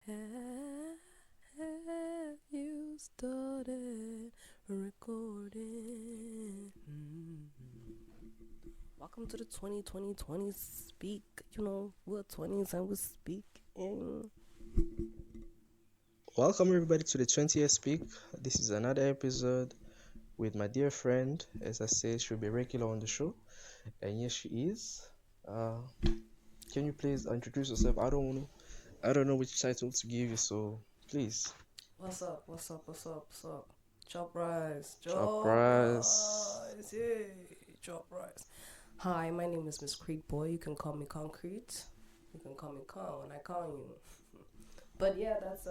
Have you started recording? Welcome to the 2020 speak. We're 20s and we're speaking. Welcome everybody to the 20th Speak. This is another episode with my dear friend. As I said, she'll be regular on the show. And yes, she is. Can you please introduce yourself? I don't know which title to give you, so please. What's up? Chop rice. Surprise. Yay. Chop rice. Hi, my name is Miss Creek Boy. You can call me Concrete. You can call me Con when I call you. But yeah, that's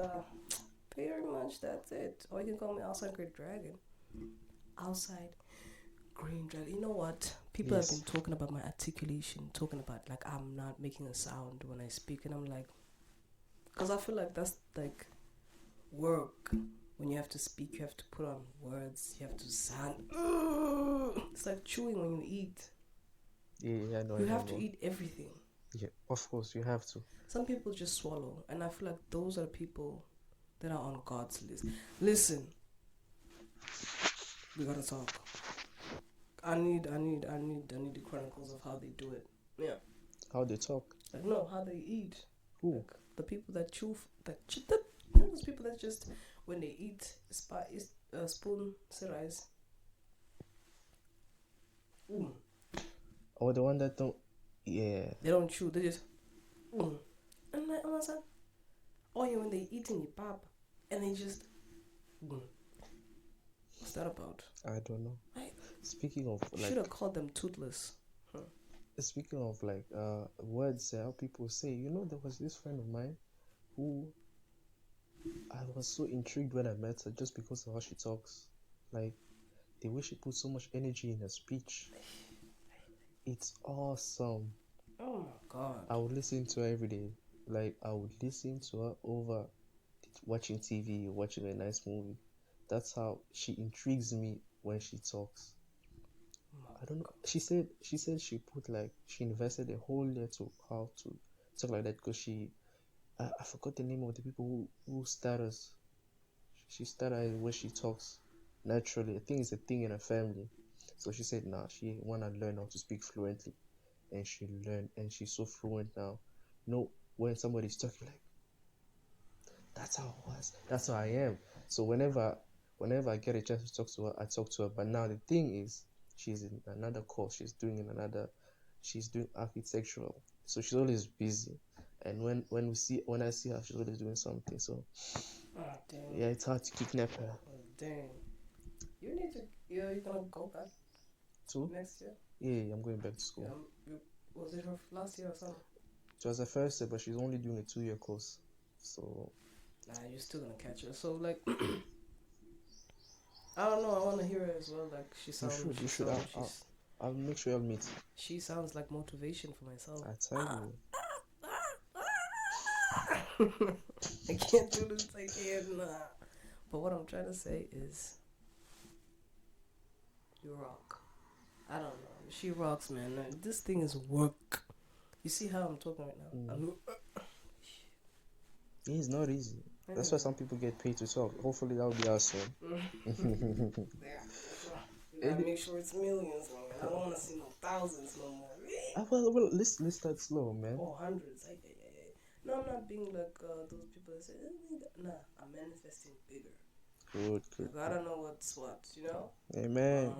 pretty much that's it. Or you can call me Outside Great Dragon. Outside Green Dragon. You know what? People Yes. have been talking about my articulation, talking about like I'm not making a sound when I speak, and I'm like, because I feel like that's like work. When you have to speak, you have to put on words, you have to sound. It's like chewing when you eat. Yeah, I know. You have to eat everything. Yeah, of course, you have to. Some people just swallow, and I feel like those are the people that are on God's list. Listen, we gotta talk. I need the chronicles of how they do it. Yeah. How they talk. Like no, how they eat. Who? Like the people that chew, those people that just when they eat, spoon rice. Or the one that don't. Yeah. They don't chew. They just. And like, I'm like, oh yeah, when they eat in the pub, and they just. What's that about? I don't know. Speaking of like. Should have called them toothless. Speaking of like words, how people say, there was this friend of mine who I was so intrigued when I met her just because of how she talks. Like the way she puts so much energy in her speech. It's awesome. Oh my god. I would listen to her every day. Like I would listen to her over watching TV, watching a nice movie. That's how she intrigues me when she talks. I don't know. She said she put like she invested a whole year to how to talk like that because I forgot the name of the people who stutters. She stutters when she talks naturally. I think it's a thing in her family. So she said nah, she wanna learn how to speak fluently. And she learned and she's so fluent now. When somebody's talking like that's how it was. That's how I am. So whenever I get a chance to talk to her, I talk to her. But now the thing is she's in another course. She's doing architectural. So she's always busy. And when I see her, she's always doing something. So yeah, it's hard to kidnap her. Dang. You're gonna go back So next year? yeah, I'm going back to school. Was it her last year or something? It was her first year, but she's only doing a 2-year course. So nah, you're still gonna catch her. So like I don't know, I wanna hear her as well. Like she sounds you should. I'll make sure I'll meet. She sounds like motivation for myself. I tell you. I can't do this again. Nah. But what I'm trying to say is, you rock. I don't know. She rocks, man. This thing is work. You see how I'm talking right now? It's not easy. That's why some people get paid to talk. Hopefully that will be us soon. Yeah. You gotta make sure it's millions, man. I don't want to see no thousands no more. Well, let's start slow, man. Oh, hundreds. No, I'm not being like those people that say, nah, I'm manifesting bigger. Good. Like, I don't know what's what, Amen.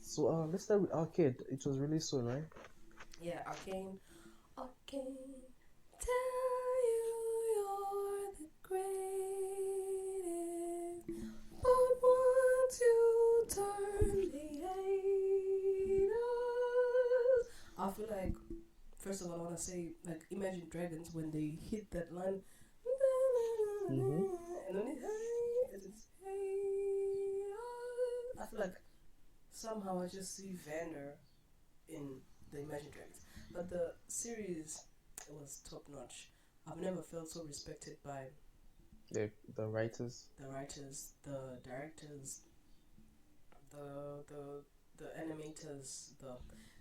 So let's start with Arcade. It was released soon, right? Yeah, Arcane. Tell you you're the greatest, but once you turn the haters. I feel like, first of all, I want to say, like, Imagine Dragons when they hit that line, and then it's I feel like somehow I just see Vander in the Imagine Dragons. But the series, it was top notch. I've never felt so respected by the writers, the directors, the animators, the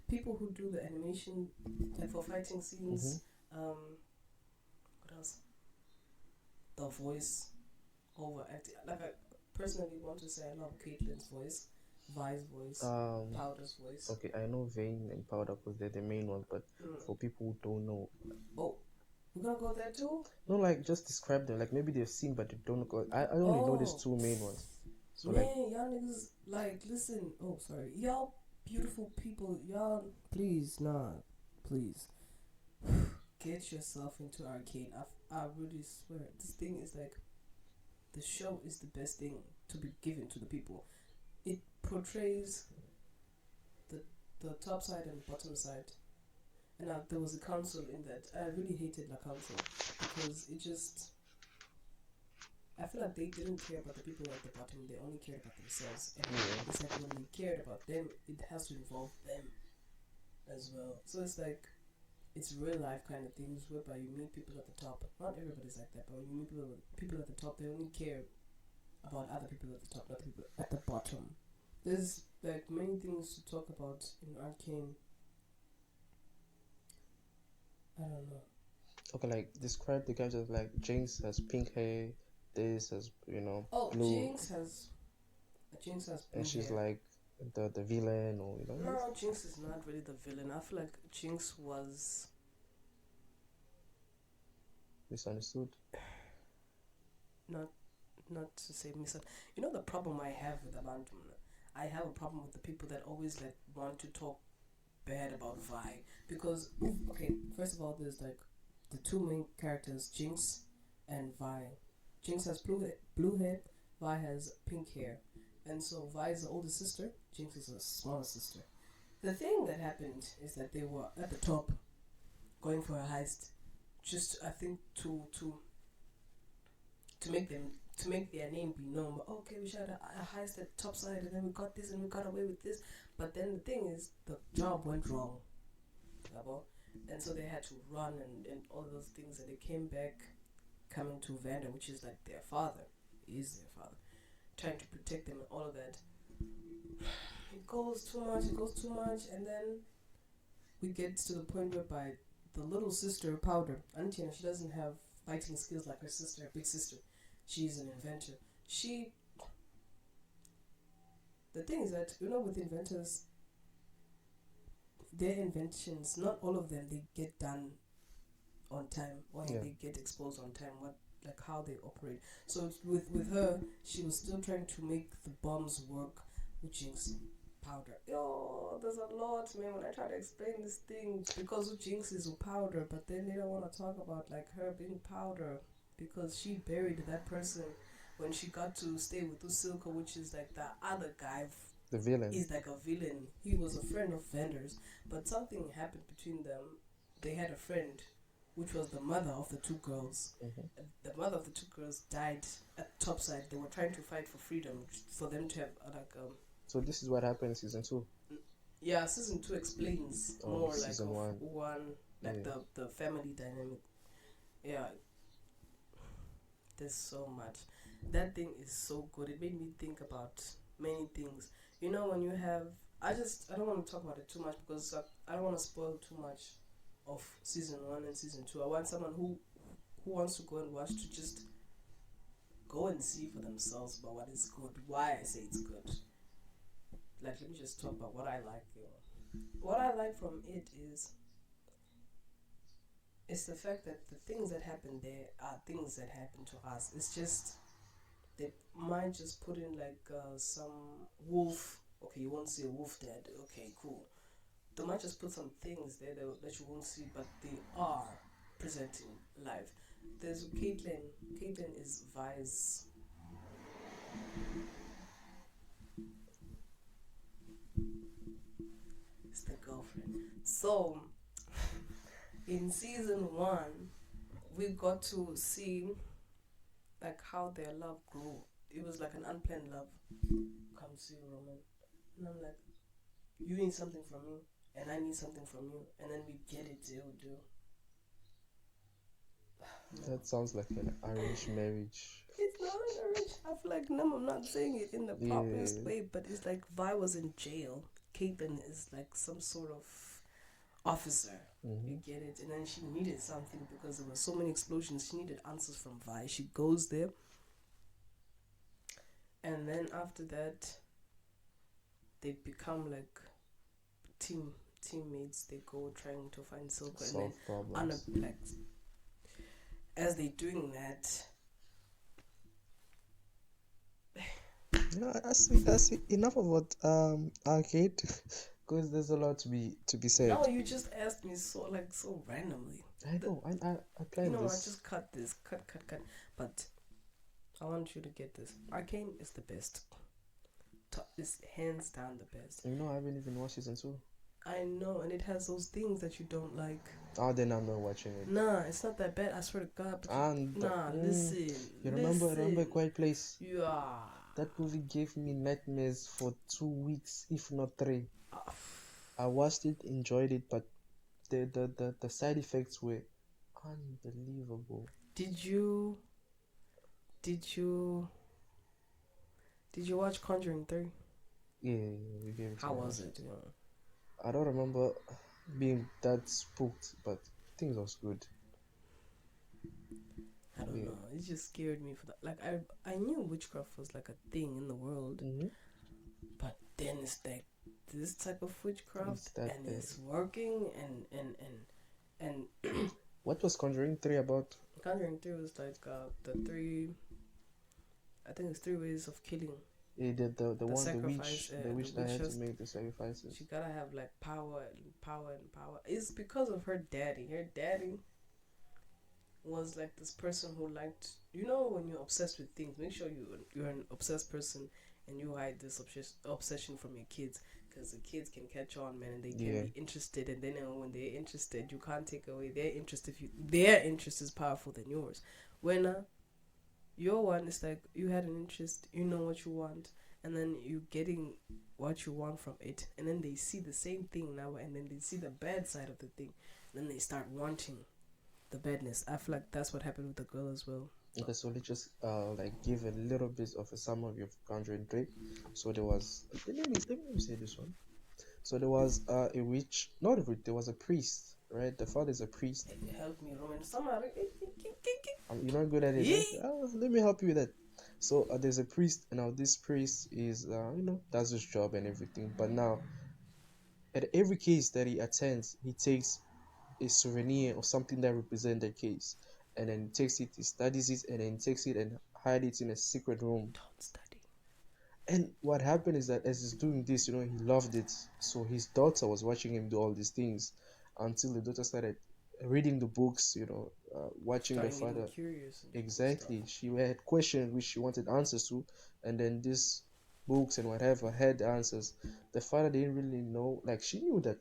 people who do the animation, like for fighting scenes. What else? the voice over acting. Like I personally want to say I love Caitlin's voice, Vi's voice, Um, Powder's voice. okay, I know Vane and Powder because they're the main ones, but for people who don't know, Oh, we're gonna go there too. no, like just describe them. Like maybe they've seen, but they don't know. 'Cause I only know these two main ones. So man, like, y'all niggas, like, listen. Oh, sorry, y'all beautiful people. Y'all, please, nah, please, get yourself into arcade. I really swear, this thing is like, the show is the best thing to be given to the people. It portrays the top side and bottom side. And there was a council in that. I really hated the council because it just. I feel like they didn't care about the people at the bottom. They only cared about themselves. And it's like when they cared about them, it has to involve them as well. So it's like it's real life kind of things whereby you meet people at the top. Not everybody's like that, but when you meet people at the top, they only care about other people at the top, not the people at the bottom. There's like many things to talk about in Arcane. I don't know. okay, like describe the characters. Like Jinx has pink hair. This has blue. Jinx has blue And she's hair. like the villain, or No, Jinx is not really the villain. I feel like Jinx was misunderstood. Not to say misunderstood. You know the problem I have with Abantu? I have a problem with the people that always like want to talk bad about Vi. Because okay, first of all, there's like the two main characters, Jinx and Vi. Jinx has blue hair, Vi has pink hair. And so Vi is the older sister, Jinx is the smaller sister. The thing that happened is that they were at the top going for a heist, just I think to make their name be known. But okay, we shot a heist at top side and then we got this and we got away with this. But then the thing is the job went wrong. And so they had to run and all those things, and they came back coming to Vander, which is like their father, trying to protect them and all of that. It goes too much, and then we get to the point whereby the little sister, Powder, Antina, she doesn't have fighting skills like her sister, her big sister. She's an inventor. The thing is that, with inventors, their inventions, not all of them, they get done on time, or they get exposed on time, how they operate. So with her, she was still trying to make the bombs work with Jinx. Powder. Yo, there's a lot, man, when I try to explain this thing, because Jinx is Powder, but then they don't want to talk about like her being Powder, because she buried that person when she got to stay with Usilka, which is like the other guy. The villain. He's like a villain. He was a friend of Vander's, but something happened between them. They had a friend, which was the mother of the two girls. Mm-hmm. The mother of the two girls died at topside. They were trying to fight for freedom, for them to have So this is what happened in season 2. Yeah, season 2 explains more like season of one, like the family dynamic. Yeah, there's so much. That thing is so good. It made me think about many things. When you have, I don't want to talk about it too much because I don't want to spoil too much of season 1 and season 2. I want someone who wants to go and watch to just go and see for themselves about what is good, why I say it's good. Like, let me just talk about what I like. What I like from it is it's the fact that the things that happen there are things that happen to us. It's just they might just put in like some wolf. Okay, you won't see a wolf dead. Okay, cool. They might just put some things there that you won't see, but they are presenting live. There's Caitlin. Caitlin is Vi's. It's the girlfriend. So, in season 1, we got to see like how their love grew. It was like an unplanned love. Come see Roman. And I'm like, you need something from me, and I need something from you, and then we get it, dude. That sounds like an Irish marriage. It's not an Irish. I feel like I'm not saying it in the properest way, but it's like Vi was in jail. Caitlin is like some sort of officer. You Mm-hmm. get it? And then she needed something because there were so many explosions. She needed answers from Vi. She goes there, and then after that, they become like team teammates. They go trying to find Silco, and then Solve problems. like as they doing that. I see. Enough about arcade, because there's a lot to be said. No, you just asked me so randomly. I know. I planned I this. just cut this, cut. But I want you to get this. Arcane is the best. Is hands down the best. You know, I haven't even watched season two. I know, and it has those things that you don't like. Oh, then I'm not watching it. Nah, it's not that bad. I swear to God. But And listen. you remember Quiet Place? Yeah. That movie gave me nightmares for 2 weeks, if not three. Ah, I watched it, enjoyed it, but the side effects were unbelievable. Did you did you did you watch Conjuring 3? Yeah, we gave it to How me. was it? I don't remember being that spooked, but things was good. I don't Yeah. know. It just scared me for that. Like I knew witchcraft was like a thing in the world, Mm-hmm. but then it's like this type of witchcraft It's that and thing. it's working and What was Conjuring 3 about? Conjuring 3 was like the three. I think it's three ways of killing. Yeah, the one, Sacrifice. the The witch that witch had to has make the sacrifices. she gotta have like power and power and power. It's because of her daddy. Her daddy was like this person who liked, when you're obsessed with things, make sure you're an obsessed person and you hide this obsession from your kids, because the kids can catch on, man, and they can Yeah. be interested, and then when they're interested, you can't take away their interest. If their interest is powerful than yours, when your one is like you had an interest, you know what you want, and then you getting what you want from it, and then they see the same thing now, and then they see the bad side of the thing, and then they start wanting the badness. I feel like that's what happened with the girl as well. Okay, so let's just like give a little bit of a summary of Conjuring 3. So there was, let me say this one. So there was a witch, not a witch, there was a priest, right? The father is a priest. Help me, Roman. Somebody. You're not good at it, Yeah. right? Let me help you with that. So there's a priest, and now this priest is, does his job and everything. But now, at every case that he attends, he takes a souvenir or something that represents the case, and then he takes it, he studies it, and then he takes it and hide it in a secret room. Don't study. And what happened is that as he's doing this, he loved it. So his daughter was watching him do all these things until the daughter started reading the books, watching the Starting getting father. curious. And Exactly. stuff. She had questions which she wanted answers to, and then these books and whatever had the answers. The father didn't really know, like she knew that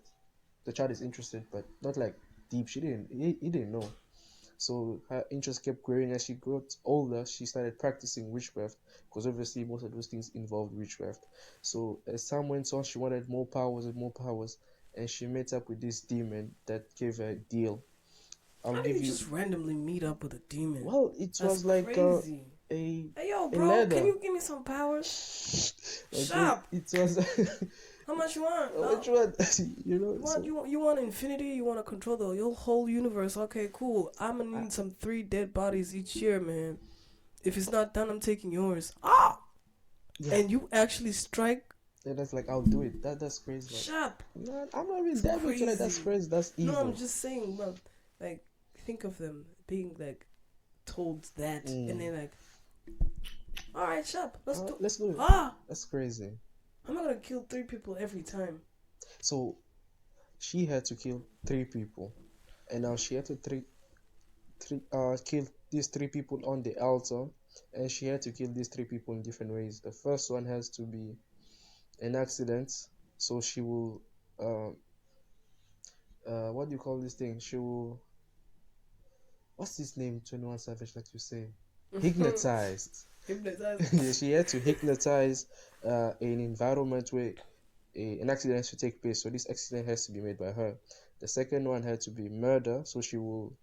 the child is interested, but not like deep. He didn't know. So her interest kept growing as she got older. She started practicing witchcraft because obviously most of those things involved witchcraft. So as time went on, she wanted more powers and more powers, and she met up with this demon that gave her a deal. I'll How do give you you. just randomly meet up with a demon? Well, it That's was like crazy. a Hey yo, a bro, ladder. can you give me some powers? Like Shop. it was. How much you want? Which one? You want infinity? You want to control the whole universe? Okay, cool. I'm gonna I, need some 3 dead bodies each year, man. If it's not done, I'm taking yours. Ah! yeah. And you actually strike. And that's like I'll do it. That's crazy. Like, Shop. man, I'm not even It's that much like that's crazy. crazy. That's No, I'm evil. just saying, man. Like, think of them being like told that, and they're like, "All right, shop. Let's do it. Ah, That's crazy. I'm not gonna kill 3 people every time." So she had to kill 3 people, and now she had to kill these 3 people on the altar, and she had to kill these 3 people in different ways. The first one has to be an accident, so she will what do you call this thing? She will, what's his name? 21 Savage, like you say, hypnotized. Hypnotized. Yeah, she had to hypnotize an environment where an accident should take place. So this accident has to be made by her. The second one had to be murder. So she will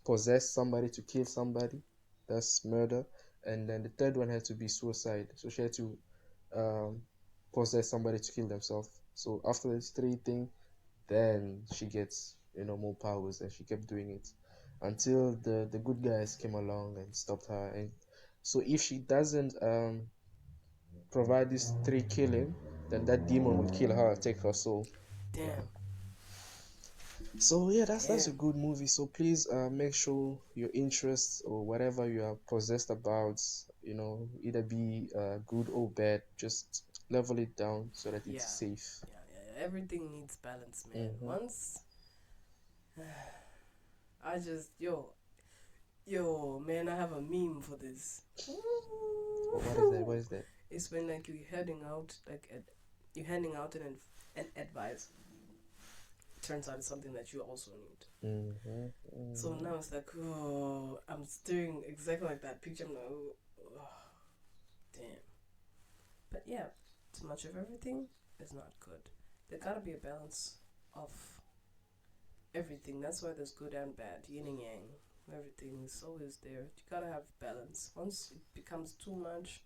possess somebody to kill somebody. That's murder. And then the third one had to be suicide. So she had to um, possess somebody to kill themselves. So after these 3 things, then she gets, more powers, and she kept doing it until the good guys came along and stopped her. And so if she doesn't provide this three killing, then that demon will kill her, take her soul. Yeah. Damn. So yeah, that's a Damn. good movie. So please make sure your interests or whatever you are possessed about, either be good or bad, just level it down so that it's Yeah. safe. Yeah. Everything needs balance, man. Mm-hmm. Once I just man, I have a meme for this. What is that? What is that? It's when like you're handing out an advice. Turns out it's something that you also need. Mm-hmm. So Mm-hmm. now it's like, oh, I'm staring exactly like that picture. I'm like, oh, damn. But yeah, too much of everything is not good. There gotta be a balance of everything. That's why there's good and bad, yin and yang. Everything is always there. You gotta have balance. Once it becomes too much,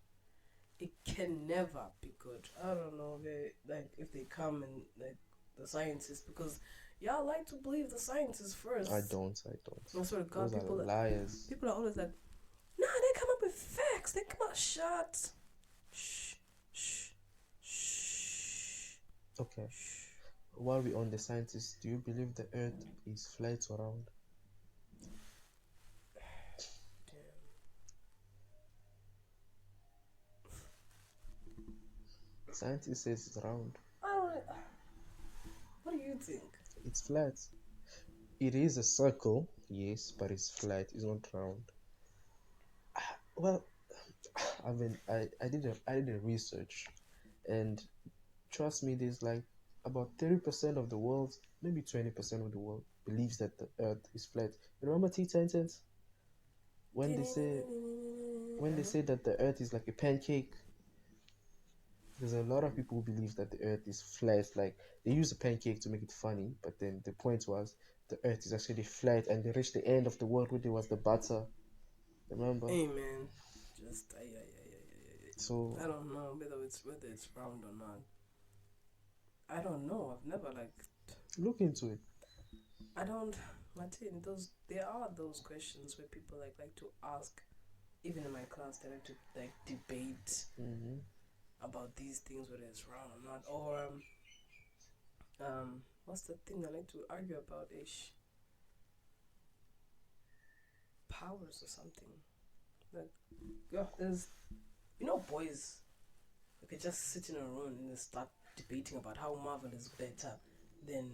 it can never be good. I don't know, if they come and like the scientists, because y'all like to believe the scientists first. I don't. I swear to God, Those are liars. people are always like, nah, they come up with facts. They come out shut. Shh, shh, shh. Okay. While we're on the scientists, do you believe the Earth is flat or round? Scientists says it's round. I don't. What do you think? It's flat. It is a circle, yes, but it's flat. It's not round. Well, I did a research, and trust me, there's like about 30% of the world, maybe 20% of the world believes that the Earth is flat. You remember Teen Titans when they say when they say that the Earth is like a pancake? There's a lot of people who believe that the Earth is flat. Like they use a pancake to make it funny, but then the point was the Earth is actually flat, and they reached the end of the world where there was the butter. Remember? Hey man, just So I don't know whether it's round or not. I don't know. I've never like look into it. I don't. Martin, those there are those questions where people like to ask. Even in my class, they like to like debate Hmm. about these things whether it's round or not. Or what's the thing they like to argue about? Ish, powers or something. Like yeah, there's boys. They could just sit in a room and start debating about how Marvel is better than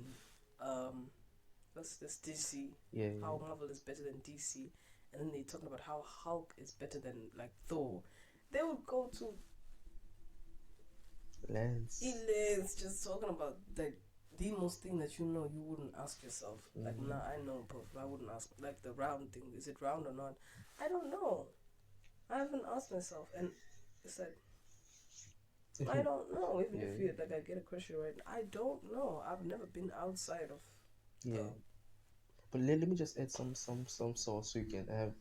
what's this DC, Yeah, how yeah. Marvel is better than DC, and then they talking about how Hulk is better than like Thor. They would go to Lens. Eli's just talking about the most thing that you wouldn't ask yourself. Like, Hmm. nah, I know, but I wouldn't ask. Like the round thing, is it round or not? I don't know. I haven't asked myself, and it's like I don't know. Even Yeah, if you like, I get a question right, I don't know. I've never been outside of. yeah. But let me just add some sauce so you can have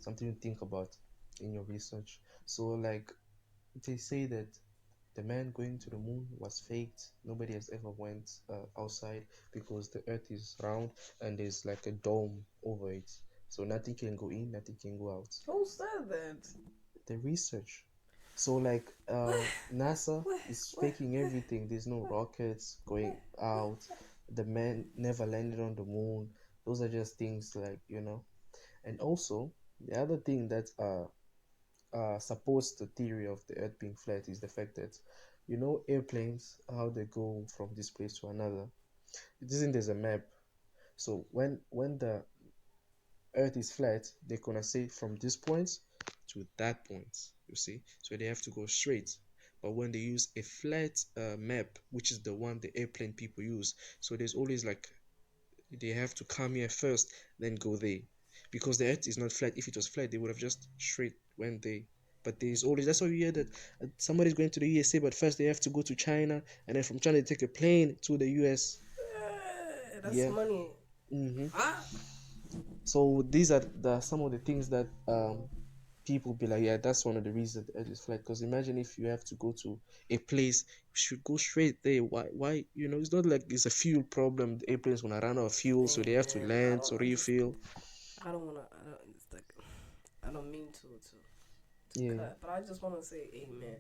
something to think about in your research. So like they say that the man going to the moon was faked. Nobody has ever went outside because the Earth is round and there's like a dome over it, so nothing can go in, nothing can go out. Who said that? The research. So like NASA What? is What? faking everything. There's no rockets going out. The man never landed on the moon. Those are just things like, And also the other thing that supports the theory of the Earth being flat is the fact that airplanes, how they go from this place to another. It isn't there's a map. So when the Earth is flat, they're gonna say from this point to that point. You see, so they have to go straight. But when they use a flat map, which is the one the airplane people use, so there's always like they have to come here first, then go there, because the Earth is not flat. If it was flat, they would have just straight went there. But there's always that's why you hear that somebody's going to the USA, but first they have to go to China, and then from China they take a plane to the US. That's Yeah. money. Hmm. Ah. So these are some of the things that people be like, yeah, that's one of the reasons the earth is flat. Because imagine if you have to go to a place, you should go straight there. Why? It's not like it's a fuel problem. The airplane's gonna run out of fuel, so Hey they have to man, I land to don't understand. refuel. I don't wanna. I don't. It's like I don't mean to Yeah. cut, but I just wanna say, hey man,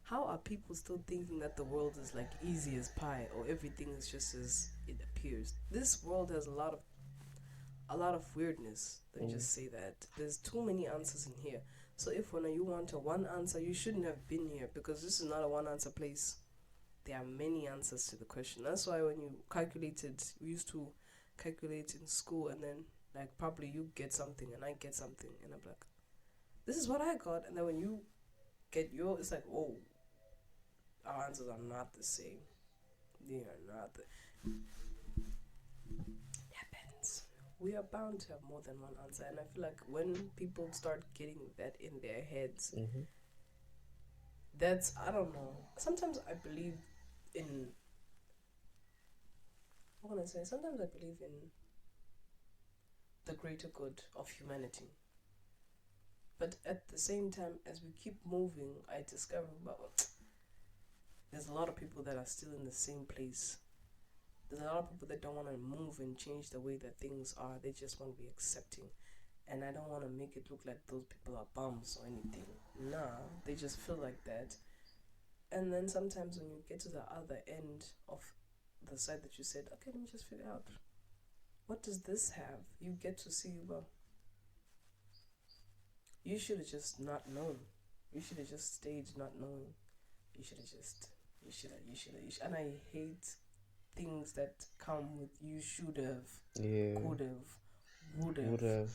how are people still thinking that the world is like easy as pie or everything is just as it appears? This world has a lot of weirdness. Let me Mm. just say that there's too many answers in here. So if when you want a one answer, you shouldn't have been here because this is not a one answer place. There are many answers to the question. That's why when you calculated, we used to calculate in school, and then like probably you get something and I get something, and I'm like, this is what I got, and then when you get your, it's like, oh, our answers are not the same. They are not. Happens. We are bound to have more than one answer, and I feel like when people start getting that in their heads, Mm-hmm. that's, I don't know. Sometimes I believe in, what can I say? Sometimes I believe in the greater good of humanity. But at the same time, as we keep moving, I discover, well, there's a lot of people that are still in the same place. There's a lot of people that don't want to move and change the way that things are. They just want to be accepting. And I don't want to make it look like those people are bums or anything. Nah, they just feel like that. And then sometimes when you get to the other end of the side that you said, okay, let me just figure out, what does this have? You get to see, well, you should have just not known. You should have just stayed not knowing. You should have just, and I hate things that come with you should have, Yeah. could have, would Would have. have.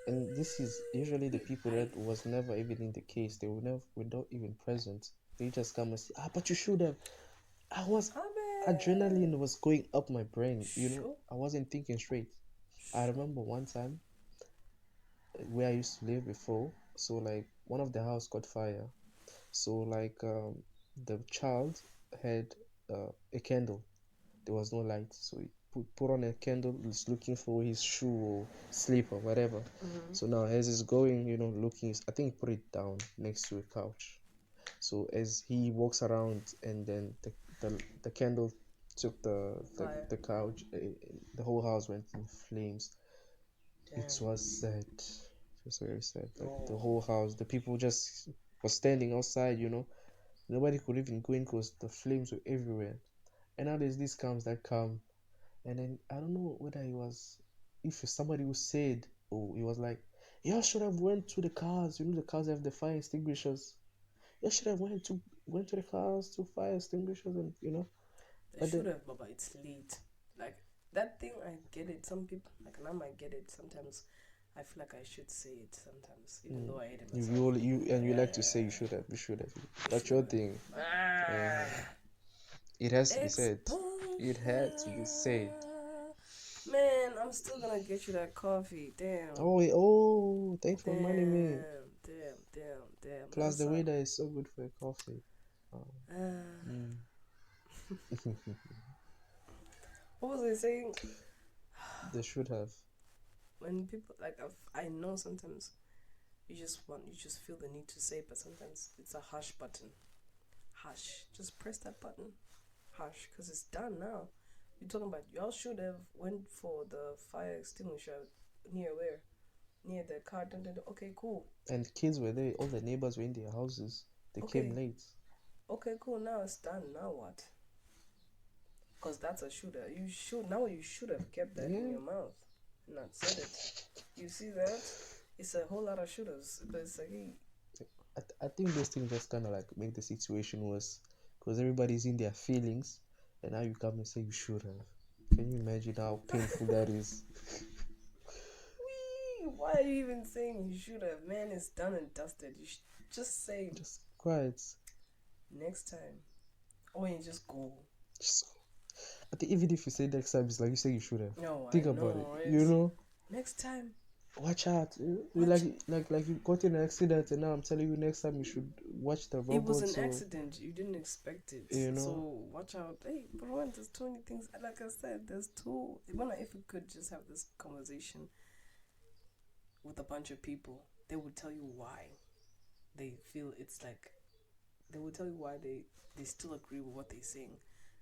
And this is usually the people I, that was never even in the case. They were not even present. They just come and say, but you should have. I was I mean, Adrenaline was going up my brain. sure, I wasn't thinking straight. I sure. remember one time where I used to live before. So like one of the house caught fire. So like the child had a candle. There was no light, so he put on a candle. He's looking for his shoe or slipper, whatever. Mm-hmm. So now as he's going, looking, I think he put it down next to a couch. So as he walks around, and then the candle took Fire. the couch, the whole house went in flames. It Damn. was sad. It was very sad. Like the Oh, whole house, the people just was standing outside. Nobody could even go in because the flames were everywhere. And now there's these comes that come, and then I don't know whether it was, if somebody who said, oh, he was like, y'all should have went to the cars. The cars have the fire extinguishers. You should have went to the cars to fire extinguishers, and. they But should then, have, but it's late. Like that thing, I get it. Some people, like now, I get it. Sometimes I feel like I should say it. Sometimes, even mm, though I hate it you myself. you all- you and you like to say Yeah, you should have. you That's should your have. thing. uh Ah, It has to be said. It exposure. had to be said. Man, I'm still gonna get you that coffee. Damn. Thanks for reminding me. Damn. Plus, That's the weather is so good for a coffee. Um, uh, mm. what was I saying? They should have. When people like, I know sometimes you just feel the need to say, but sometimes it's a hush button. Hush, just press that button. Hush, because it's done now. You're talking about y'all should have went for the fire extinguisher near where? Near the car. Dun, dun, dun. Okay, cool. And kids were there. All the neighbors were in their houses. They came Okay, late. okay, cool. Now it's done. Now what? Because that's a shooter. You should have kept that in Yeah. your mouth, and not said it. You see that? It's a whole lot of shooters. But it's like, hey, I think those things just kind of like make the situation worse because everybody's in their feelings, and now you come and say you should have. Can you imagine how painful that is? why are you even saying you should have? Man, it's done and dusted. You should just say Just quiet. next time. Or you just go. Just, I think even if you say next time, it's like you say you should have. No, I Think about it. know, right? Next time. Watch out. Watch. Like you got in an accident, and now I'm telling you next time you should watch the It was robots an or accident. You didn't expect it. you know. So watch out. Hey, bro, there's too many things. Like I said, there's too. If we could just have this conversation with with a bunch of people, they would tell you why they feel it's like, they will tell you why they still agree with what they're saying.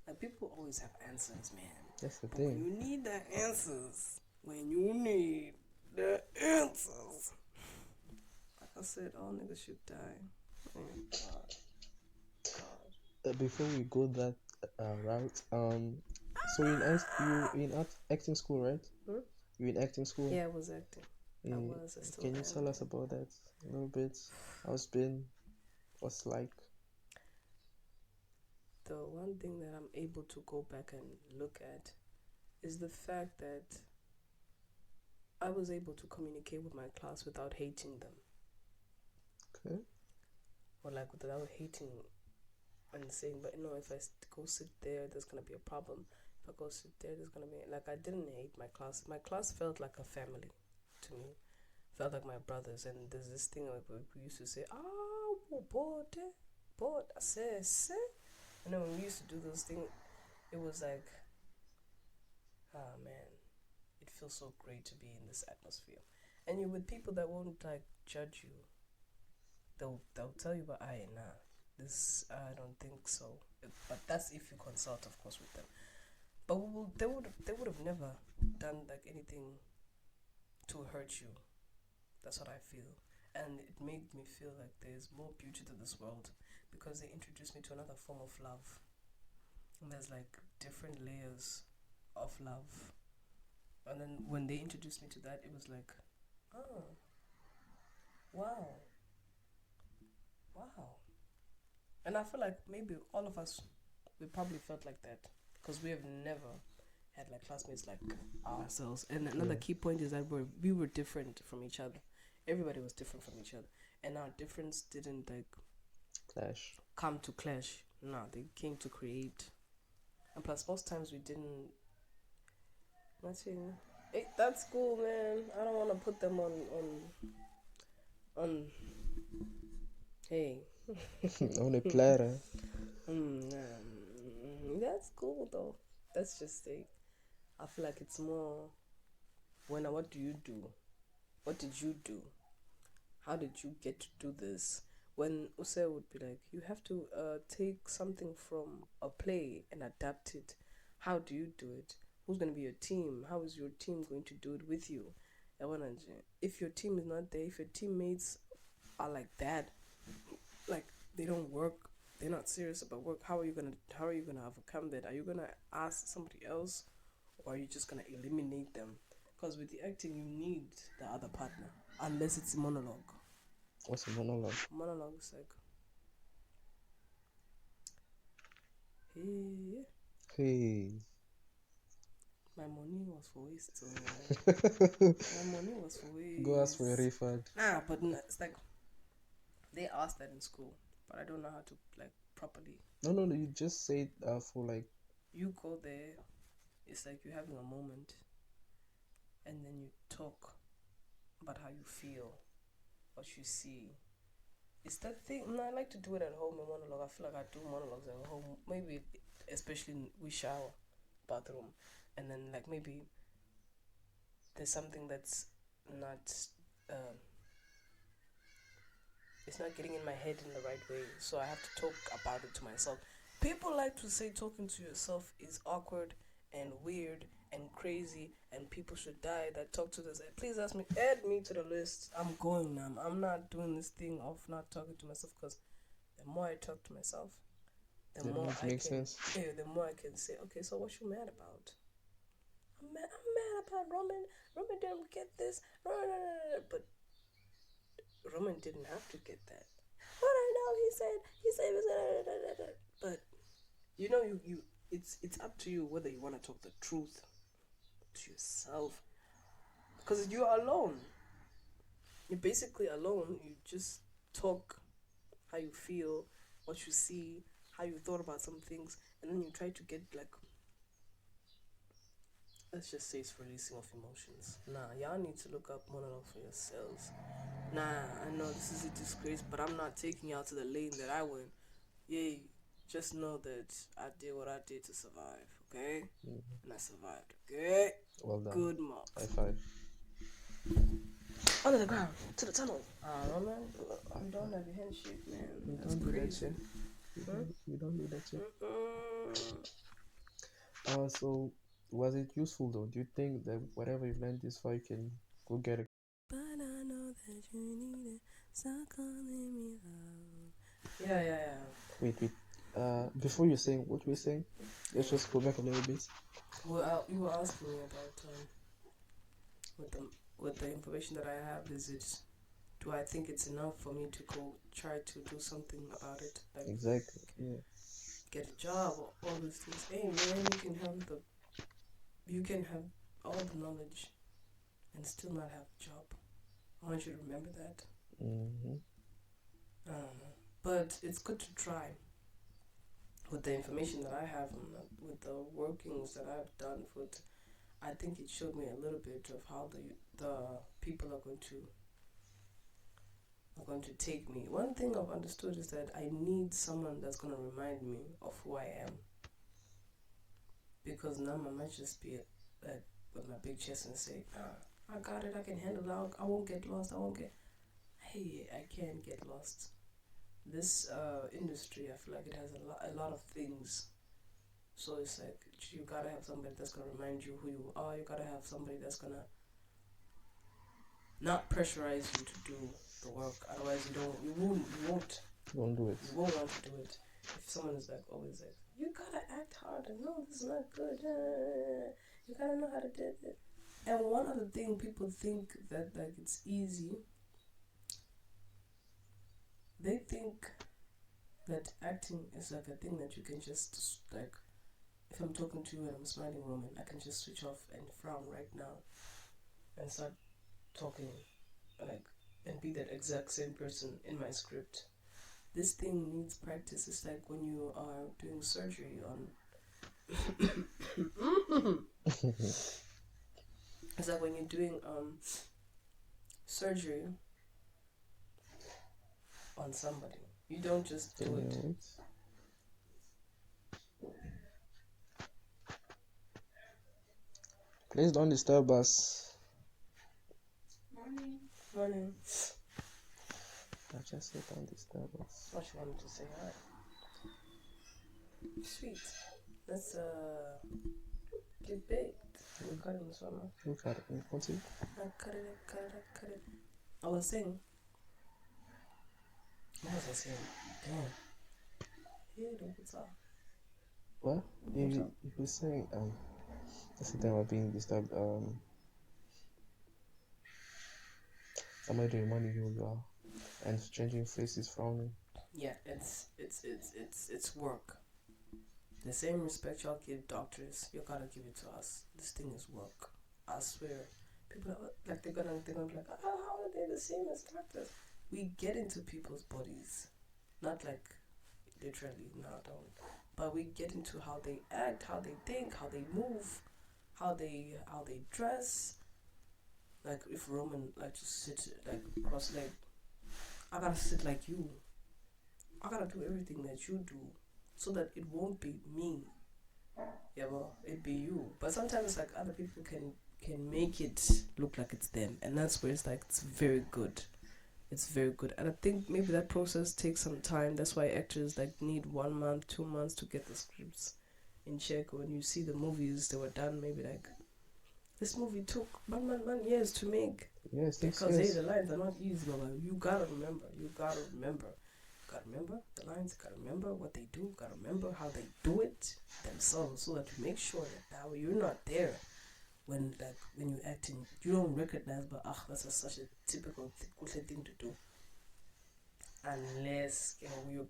Like, people always have answers, man. That's the But when thing. you need the answers, like I said, all niggas should die. God. Before we go that route, so you in acting school, right? Hmm? You in acting school? Yeah, I was acting. I Eh, was. I still can you am. tell us about that a little bit? How's been? What's like? The one thing that I'm able to go back and look at is the fact that I was able to communicate with my class without hating them. Okay. Or like without hating and saying, but if I go sit there, there's gonna be a problem. If I go sit there, there's gonna be like, I didn't hate my class. My class felt like a family to me. Felt like my brothers. And there's this thing like we used to say, boy, I say. And then when we used to do those things, it was like, oh man, it feels so great to be in this atmosphere. And you're with people that won't like judge you. They'll tell you, but nah, this I don't think so. But that's if you consult, of course, with them. But they would have never done like anything to hurt you. That's what I feel, and it made me feel like there's more beauty to this world because they introduced me to another form of love, and there's like different layers of love. And then when they introduced me to that, it was like, oh, wow, wow. And I feel like maybe all of us, we probably felt like that because we have never had like classmates like ourselves. And another key point is that we were different from each other. Everybody was different from each other, and our difference didn't like Clash. come to clash. No, they came to create. And plus, most times we didn't. Hey, that's cool, man. I don't want to put them on. Hey. On a platter. That's cool though. Let's just say, I feel like it's more. What do you do? What did you do? How did you get to do this? When Use would be like, you have to take something from a play and adapt it. How do you do it? Who's going to be your team? How is your team going to do it with you? If your team is not there, if your teammates are like that, like they don't work, they're not serious about work, how are you gonna overcome that? Are you gonna ask somebody else, or are you just gonna eliminate them? Because with the acting, you need the other partner, unless it's a monologue. What's a monologue? Monologue is like, hey, my money was for waste. So my money was for waste. Go ask for a refund. Nah, but it's like they asked that in school, but I don't know how to like properly. No, you just say it for like. You go there, it's like you're having a moment, and then you talk about how you feel, what you see. It's that thing. No, I like to do it at home in monologue. I feel like I do monologues at home. Maybe, especially we shower, bathroom, and then like maybe there's something that's not. It's not getting in my head in the right way, so I have to talk about it to myself. People like to say talking to yourself is awkward and weird and crazy, and people should die that talk to this. Please add me to the list. I'm going now. I'm not doing this thing of not talking to myself, because the more I talk to myself, the more I can. Sense. Yeah, the more I can say, okay, so what you mad about? I'm mad about Roman. Roman didn't get this. But Roman didn't have to get that. What I know, he said, but you it's up to you whether you want to talk the truth to yourself, because you're alone. You're basically alone. You just talk how you feel, what you see, how you thought about some things, and then you try to get like, let's just say it's releasing of emotions. Nah, y'all need to look up monologue for yourselves. Nah, I know this is a disgrace, but I'm not taking y'all to the lane that I went. Yeah, just know that I did what I did to survive, okay? And I survived, okay? Well done. Good marks. High five. under the ground, to the tunnel. No, man. You don't have your hand shaped, man. We That's don't do that crazy. shit. We don't do that shit. Mm-mm. So was it useful though? Do you think that whatever you've learned this far, you can go get a? But I know that you need it. Stop calling me love. Yeah. Wait. Before you're saying what we're saying, let's just go back a little bit. Well, you were asking me about with the information that I have. Do I think it's enough for me to go try to do something about it? Like Exactly. Yeah. get a job or all these things. Hey man, you can have all the knowledge and still not have a job. I want you to remember that. Mm-hmm. But it's good to try. With the information that I have, with the workings that I've done with, I think it showed me a little bit of how the people are going to take me. One thing I've understood is that I need someone that's going to remind me of who I am. Because now I might just be like with my big chest and say, I got it, I can handle it, I won't get lost, hey, I can't get lost. This industry, I feel like it has a lot of things. So it's like you gotta have somebody that's gonna remind you who you are. You gotta have somebody that's gonna not pressurize you to do the work. Otherwise, you won't Don't do it. You won't want to do it. If someone is like always like, you gotta act harder. No, this is not good. You gotta know how to do it. And one other thing, people think that like it's easy. They think that acting is like a thing that you can just like. If I'm talking to you and I'm a smiling woman, I can just switch off and frown right now, and start talking, like, and be that exact same person in my script. This thing needs practice. It's like when you are doing surgery on. It's like when you're doing surgery on somebody. You don't just do it. Please don't disturb us. Morning. I just said don't disturb us. What you wanted to say hi. Sweet. Let's get baked. We're cutting this one. Look at it. Continue. I cut it. I was saying. What was I saying? Damn. Hey, what's up? What? If you're saying that's the thing about being disturbed. Somebody reminding you who you are, and changing faces, frowning. Yeah, it's work. The same respect y'all give doctors, you gotta give it to us. This thing is work. I swear. People are like they're gonna be like, how are they the same as doctors? We get into people's bodies, not like literally, no, don't. But we get into how they act, how they think, how they move, how they dress. Like if Roman like just sit like cross legged, I gotta sit like you. I gotta do everything that you do, so that it won't be me. Yeah, well, it be you. But sometimes it's like other people can make it look like it's them, and that's where it's like it's very good. It's very good, and I think maybe that process takes some time. That's why actors like need 1 month, 2 months to get the scripts in check. When you see the movies, they were done maybe like this movie took 1 years to make. Yes, because hey, the lines are not easy, but you gotta remember. You gotta remember the lines. You gotta remember what they do. You gotta remember how they do it themselves, so that you make sure that way you're not there when you're acting, you don't recognize, but that's such a typical thing to do. Unless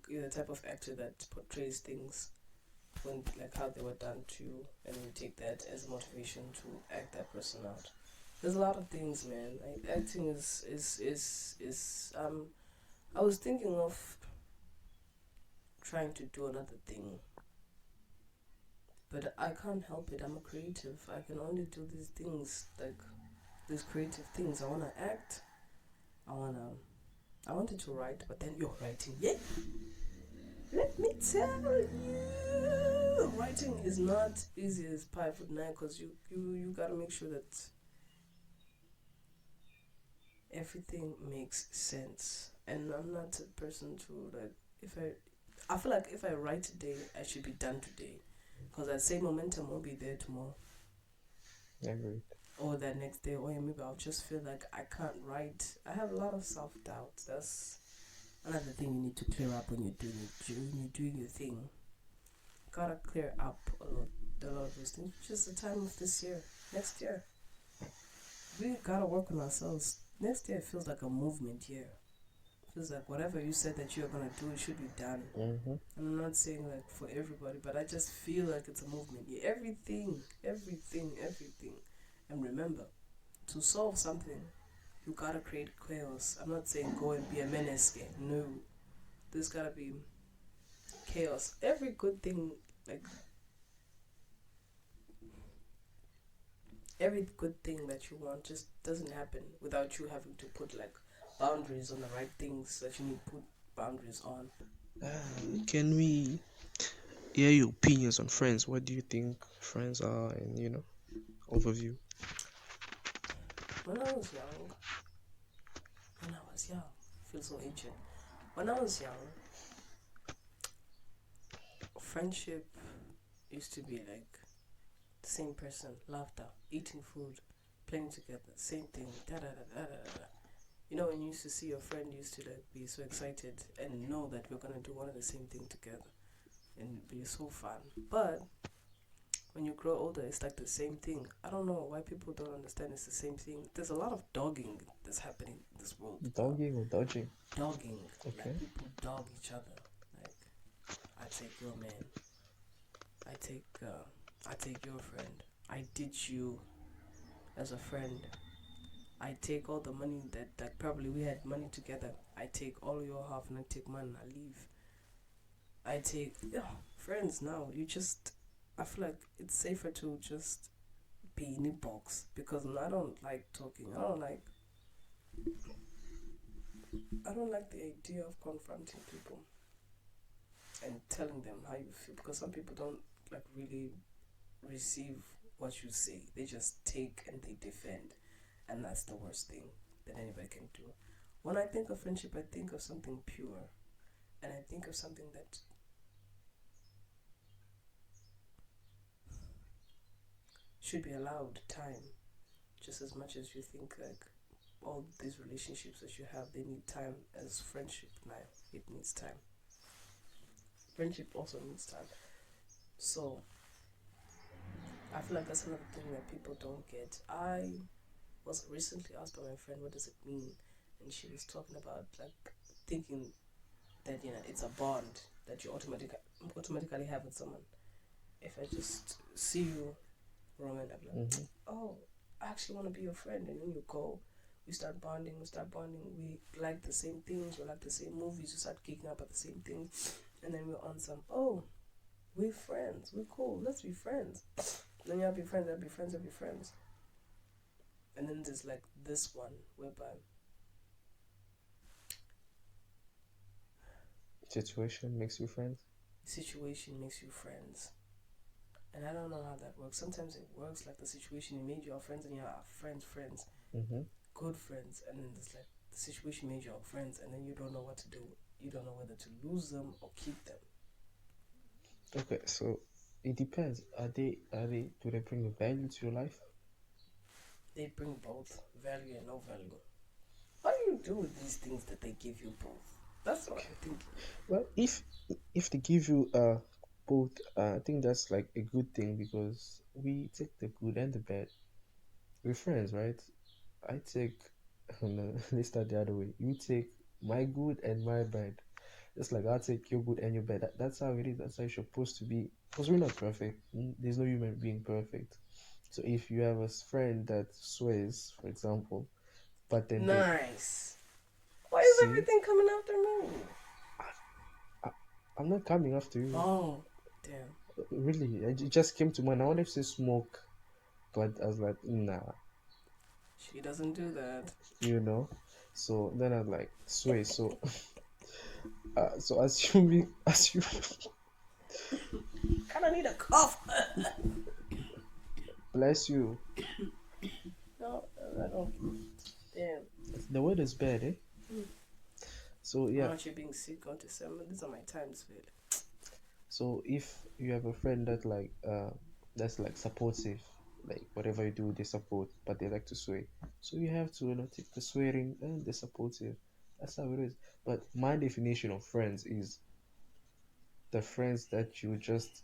you're the type of actor that portrays things when like how they were done to you, and you take that as motivation to act that person out. There's a lot of things, man. Like acting is I was thinking of trying to do another thing, but I can't help it. I'm a creative. I can only do these things, like these creative things. I wanna act. I wanted to write, but then you're writing. Yeah. Let me tell you, writing is not easy as pie for 9, because you gotta make sure that everything makes sense. And I'm not a person to like, if I feel like if I write today, I should be done today. Because that same momentum won't be there tomorrow. Agreed. Or that next day, or maybe I'll just feel like I can't write. I have a lot of self doubt. That's another thing you need to clear up when you're doing your thing. Gotta clear up a lot of those things. Just the time of this year, next year, we gotta work on ourselves. Next year feels like a movement year. Feels like whatever you said that you're gonna do, it should be done. Mm-hmm. And I'm not saying like for everybody, but I just feel like it's a movement. Yeah, everything. And remember, to solve something, you gotta create chaos. I'm not saying go and be a menace. No, there's gotta be chaos. Every good thing, like every good thing that you want, just doesn't happen without you having to put like boundaries on the right things that you need to put boundaries on. Can we hear your opinions on Friends? What do you think Friends are, and overview? When I was young, I feel so ancient. When I was young, friendship used to be like the same person, laughter, eating food, playing together, same thing, da da da da da da. You know, when you used to see your friend, you used to like be so excited and know that we're gonna do one of the same thing together, and be so fun. But when you grow older, it's like the same thing. I don't know why people don't understand it's the same thing. There's a lot of dogging that's happening in this world. Dogging or dodging? Dogging. Okay. Like people dog each other. Like, I take your man. I take your friend. I ditch you as a friend. I take all the money that like probably we had money together. I take all your half and I take mine and I leave. I take friends now. You just I feel like it's safer to just be in a box because I don't like talking. I don't like the idea of confronting people and telling them how you feel because some people don't like really receive what you say. They just take and they defend, and that's the worst thing that anybody can do. When I think of friendship, I think of something pure, and I think of something that should be allowed time, just as much as you think like all these relationships that you have, they need time. As friendship now, it needs time. Friendship also needs time. So I feel like that's another thing that people don't get. I was recently asked by my friend, what does it mean? And she was talking about like thinking that it's a bond that you automatically have with someone. If I just see you, Roman, I'm like, Mm-hmm. oh, I actually want to be your friend, and then you go. We start bonding. We like the same things. We like the same movies. We start geeking up at the same things, and then we're on some. Oh, we're friends. We're cool. Let's be friends. Then you'll be friends. I'll be friends. I'll be friends. And then there's like this one whereby Situation makes you friends. situation makes you friends. And I don't know how that works. Sometimes it works like the situation made you our friends and you're friends, Mm-hmm. good friends. And then there's like the situation made you our friends and then you don't know what to do. You don't know whether to lose them or keep them. Okay, so it depends. Do they bring a value to your life? They bring both value and no value. What do you do with these things that they give you both? That's what I'm thinking. Well, if they give you both, I think that's like a good thing because we take the good and the bad. We're friends, right? I take no, let's start the other way. You take my good and my bad. It's like I take your good and your bad. That's how it is. That's how it's supposed to be. Because we're not perfect. There's no human being perfect. So if you have a friend that swears, for example, but then they Nice. Why is see, everything coming after me? I, I'm not coming after you. Oh, damn. Really, it just came to mind. I wanted to say smoke, but I was like, nah, She doesn't do that. you know. So then I was like, sway. So as you Kinda need a cough. bless you. No, I don't. Damn. The weather's bad, eh? Mm. So I'm yeah. actually being sick on December. These are my times, really. So if you have a friend that's like supportive, like whatever you do they support, but they like to swear. So you have to take the swearing and the supportive. That's how it is. But my definition of friends is the friends that you just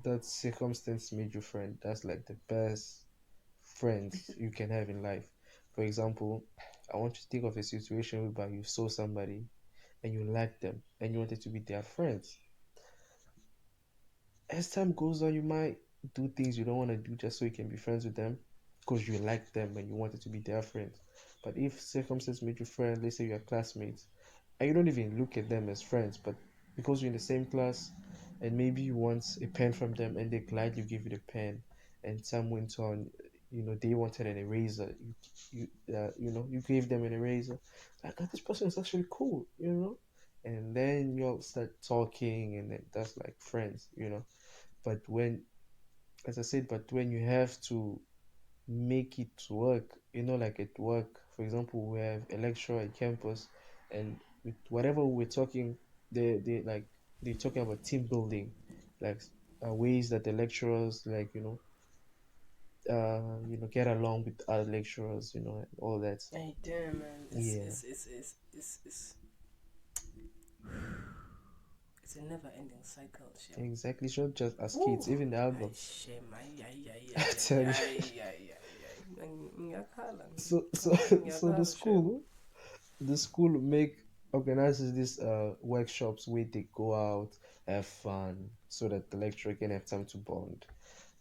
that circumstance made you friend. That's like the best friends you can have in life. For example, I want you to think of a situation whereby you saw somebody and you liked them and you wanted to be their friends. As time goes on, you might do things you don't want to do just so you can be friends with them because you like them and you wanted to be their friends. But if circumstances made you friends, let's say you're classmates, and you don't even look at them as friends, but because you're in the same class and maybe you want a pen from them and they gladly give you the pen, and time went on, they wanted an eraser, you gave them an eraser. Like, "Oh, this person is actually cool. And then you'll start talking, and then that's like friends. But when, as I said, but when you have to make it work, like at work, for example, we have a lecturer at campus, and with whatever we're talking, they're talking about team building, like ways that the lecturers get along with other lecturers, and all that. Hey, damn, man. It's, Yeah, it's, it's, it's, it's, it's, it's a never ending cycle, Shem. exactly. It's not just as Ooh. kids, even the Ay, adults. Shem. Ay, ay, ay, I ay, tell ay, you. ay, ay, ay, ay. Ngiyakhala. So so so the Ngiyakhala, Shem. school make organizes these workshops where they go out, have fun, so that the lecturer can have time to bond.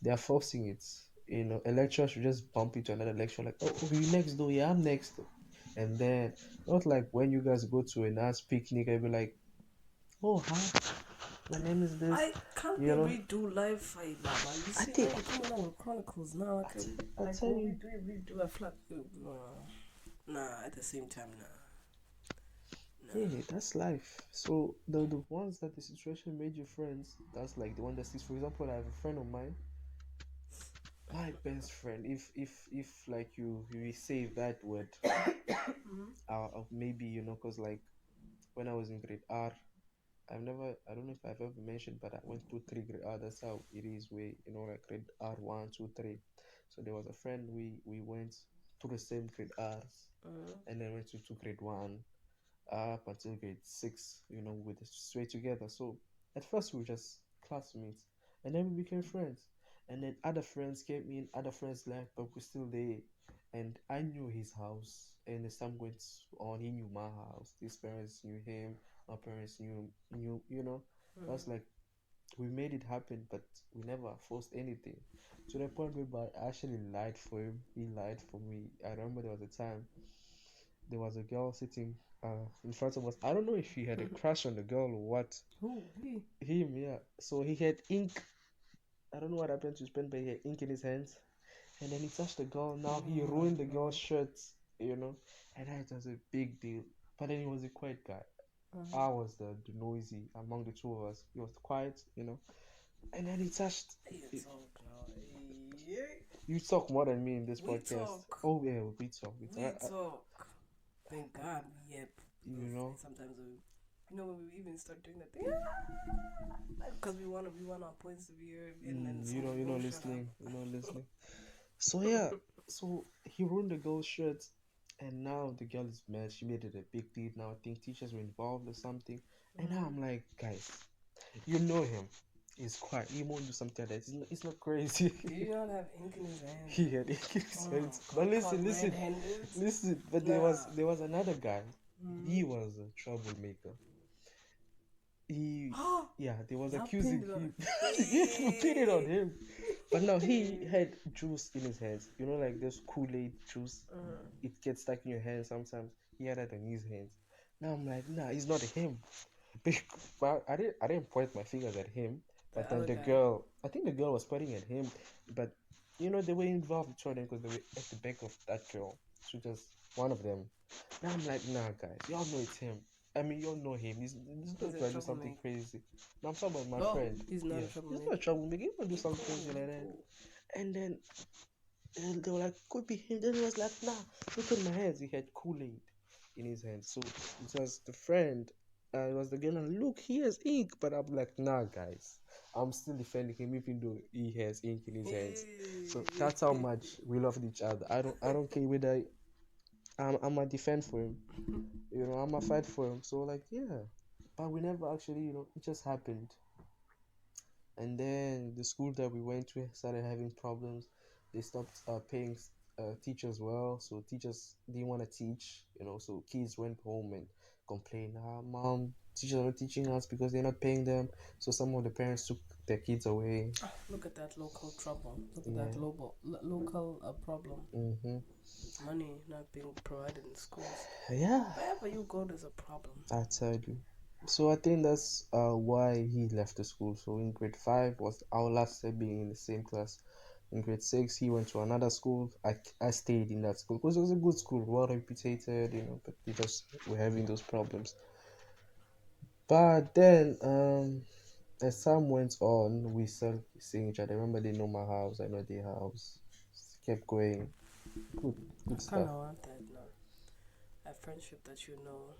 They are forcing it. A lecturer should just bump into another lecturer like, oh, okay, you next door, yeah, I'm next. And then not like when you guys go to a nice picnic, I'll be like, oh hi, my name is this. I can't we You know, redo live fight, Baba? You I see, think now we're coming out with Chronicles now. I I, can, t- I like, tell when we you, do it, redo a flat. Nah, at the same time, nah. Nah. yeah, that's life. So the ones that the situation made you friends, that's like the one that sticks. For example, I have a friend of mine, my best friend. If like you say that word, maybe cause like when I was in grade R, I don't know if I've ever mentioned, but I went to three grade R. That's how it is. Where like grade R 1, 2, 3. So there was a friend we went to the same grade R's, and then went to grade 1 up until grade 6, with straight together. So at first we were just classmates, and then we became friends. And then other friends came in, other friends left, but we're still there. And I knew his house, and as time went on, he knew my house. His parents knew him, my parents knew. That's like we made it happen, but we never forced anything. To the point where I actually lied for him. He lied for me. I remember there was a time there was a girl sitting in front of us. I don't know if he had a crush on the girl or what. Who? We? Him, yeah. So he had ink. I don't know what happened to his pen, but he had ink in his hands. And then he touched the girl. Now he Oh my ruined the girl's god. shirt. And that was a big deal. But then he was a quiet guy. I was the noisy among the two of us. He was quiet. And then he touched. You talk now. Yeah. You talk more than me in this We podcast. talk. Oh yeah, we talk. We We talk. talk. Thank God. Yep. You Because know. sometimes when we even start doing that thing, because we want our points to be heard, and then You know. someone You know. won't shut up. Listening. You know. Listening. So yeah, so he ruined the girl's shirt, and now the girl is mad. She made it a big deal. Now I think teachers were involved or something. And now I'm like, guys, you know him. He's quiet. He won't do something like that. It's not crazy. Do you not have ink in his hand? He had it in his Oh my hands. But God, listen, caught listen, red-handed. listen. But there Nah. was there was another guy. He was a troublemaker. He, yeah, they was Y'all accusing pinned it on. him. Yeah, we pin it on Hey. him. But now he had juice in his hands. Like this Kool-Aid juice. It gets stuck in your hands sometimes. He had that in his hands. Now I'm like, nah, it's not him. But I didn't point my fingers at him. The But then other the guy. girl, I think the girl was pointing at him. But they were involved with each other because they were at the back of that girl. So just one of them. Now I'm like, nah, guys, y'all know it's him. I mean, y'all know him. He's He's not a trying to do something troublemaker. crazy. Now I'm talking about my No, friend. he's not Yeah, a he's troublemaker. not a troublemaker. He gonna do He something cool. crazy He like that. cool. And then they were like, could be him. Then he was like, nah, look at my hands. He had Kool-Aid. in his hand. So it was the friend, it was the girl, and look, he has ink. But I'm like, nah, guys, I'm still defending him even though he has ink in his hands. So that's how much we loved each other. I don't care whether I'm a defend for him, I'm a fight for him. So like, yeah, but we never actually, it just happened. And then the school that we went to started having problems. They stopped paying teachers well, so teachers didn't want to teach. So kids went home and complained, mom, teachers are not teaching us because they're not paying them. So some of the parents took their kids away. Look at that local trouble. Look at Yeah. that local problem. Mm-hmm. Money not being provided in schools. Yeah, Wherever you go, there's a problem. I tell you. So I think that's why he left the school. So in grade 5 was our last year being in the same class. In grade 6, he went to another school. I stayed in that school because it was a good school, well reputed, but they just were having those problems. But then, as time went on, we started seeing each other. I remember they know my house, I know their house. Kept going. Good, I good kind stuff. of want that now. A friendship that you know.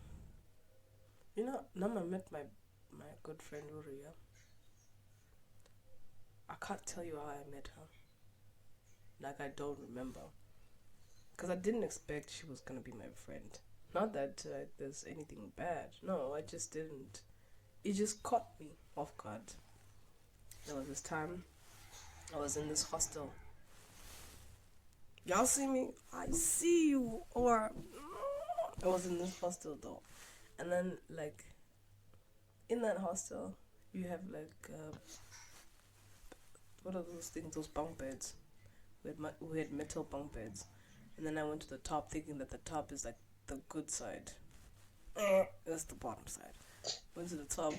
You know, now I met my good friend Uria. I can't tell you how I met her. Like, I don't remember. Because I didn't expect she was going to be my friend. Not that there's anything bad. No, I just didn't. It just caught me off guard. There was this time I was in this hostel. Y'all see me? I see you. Or I was in this hostel though. And then, like, in that hostel, you have, like, what are those things? Those bunk beds. We had metal bunk beds. And then I went to the top thinking that the top is, like, the good side. That's the bottom side. Went to the top.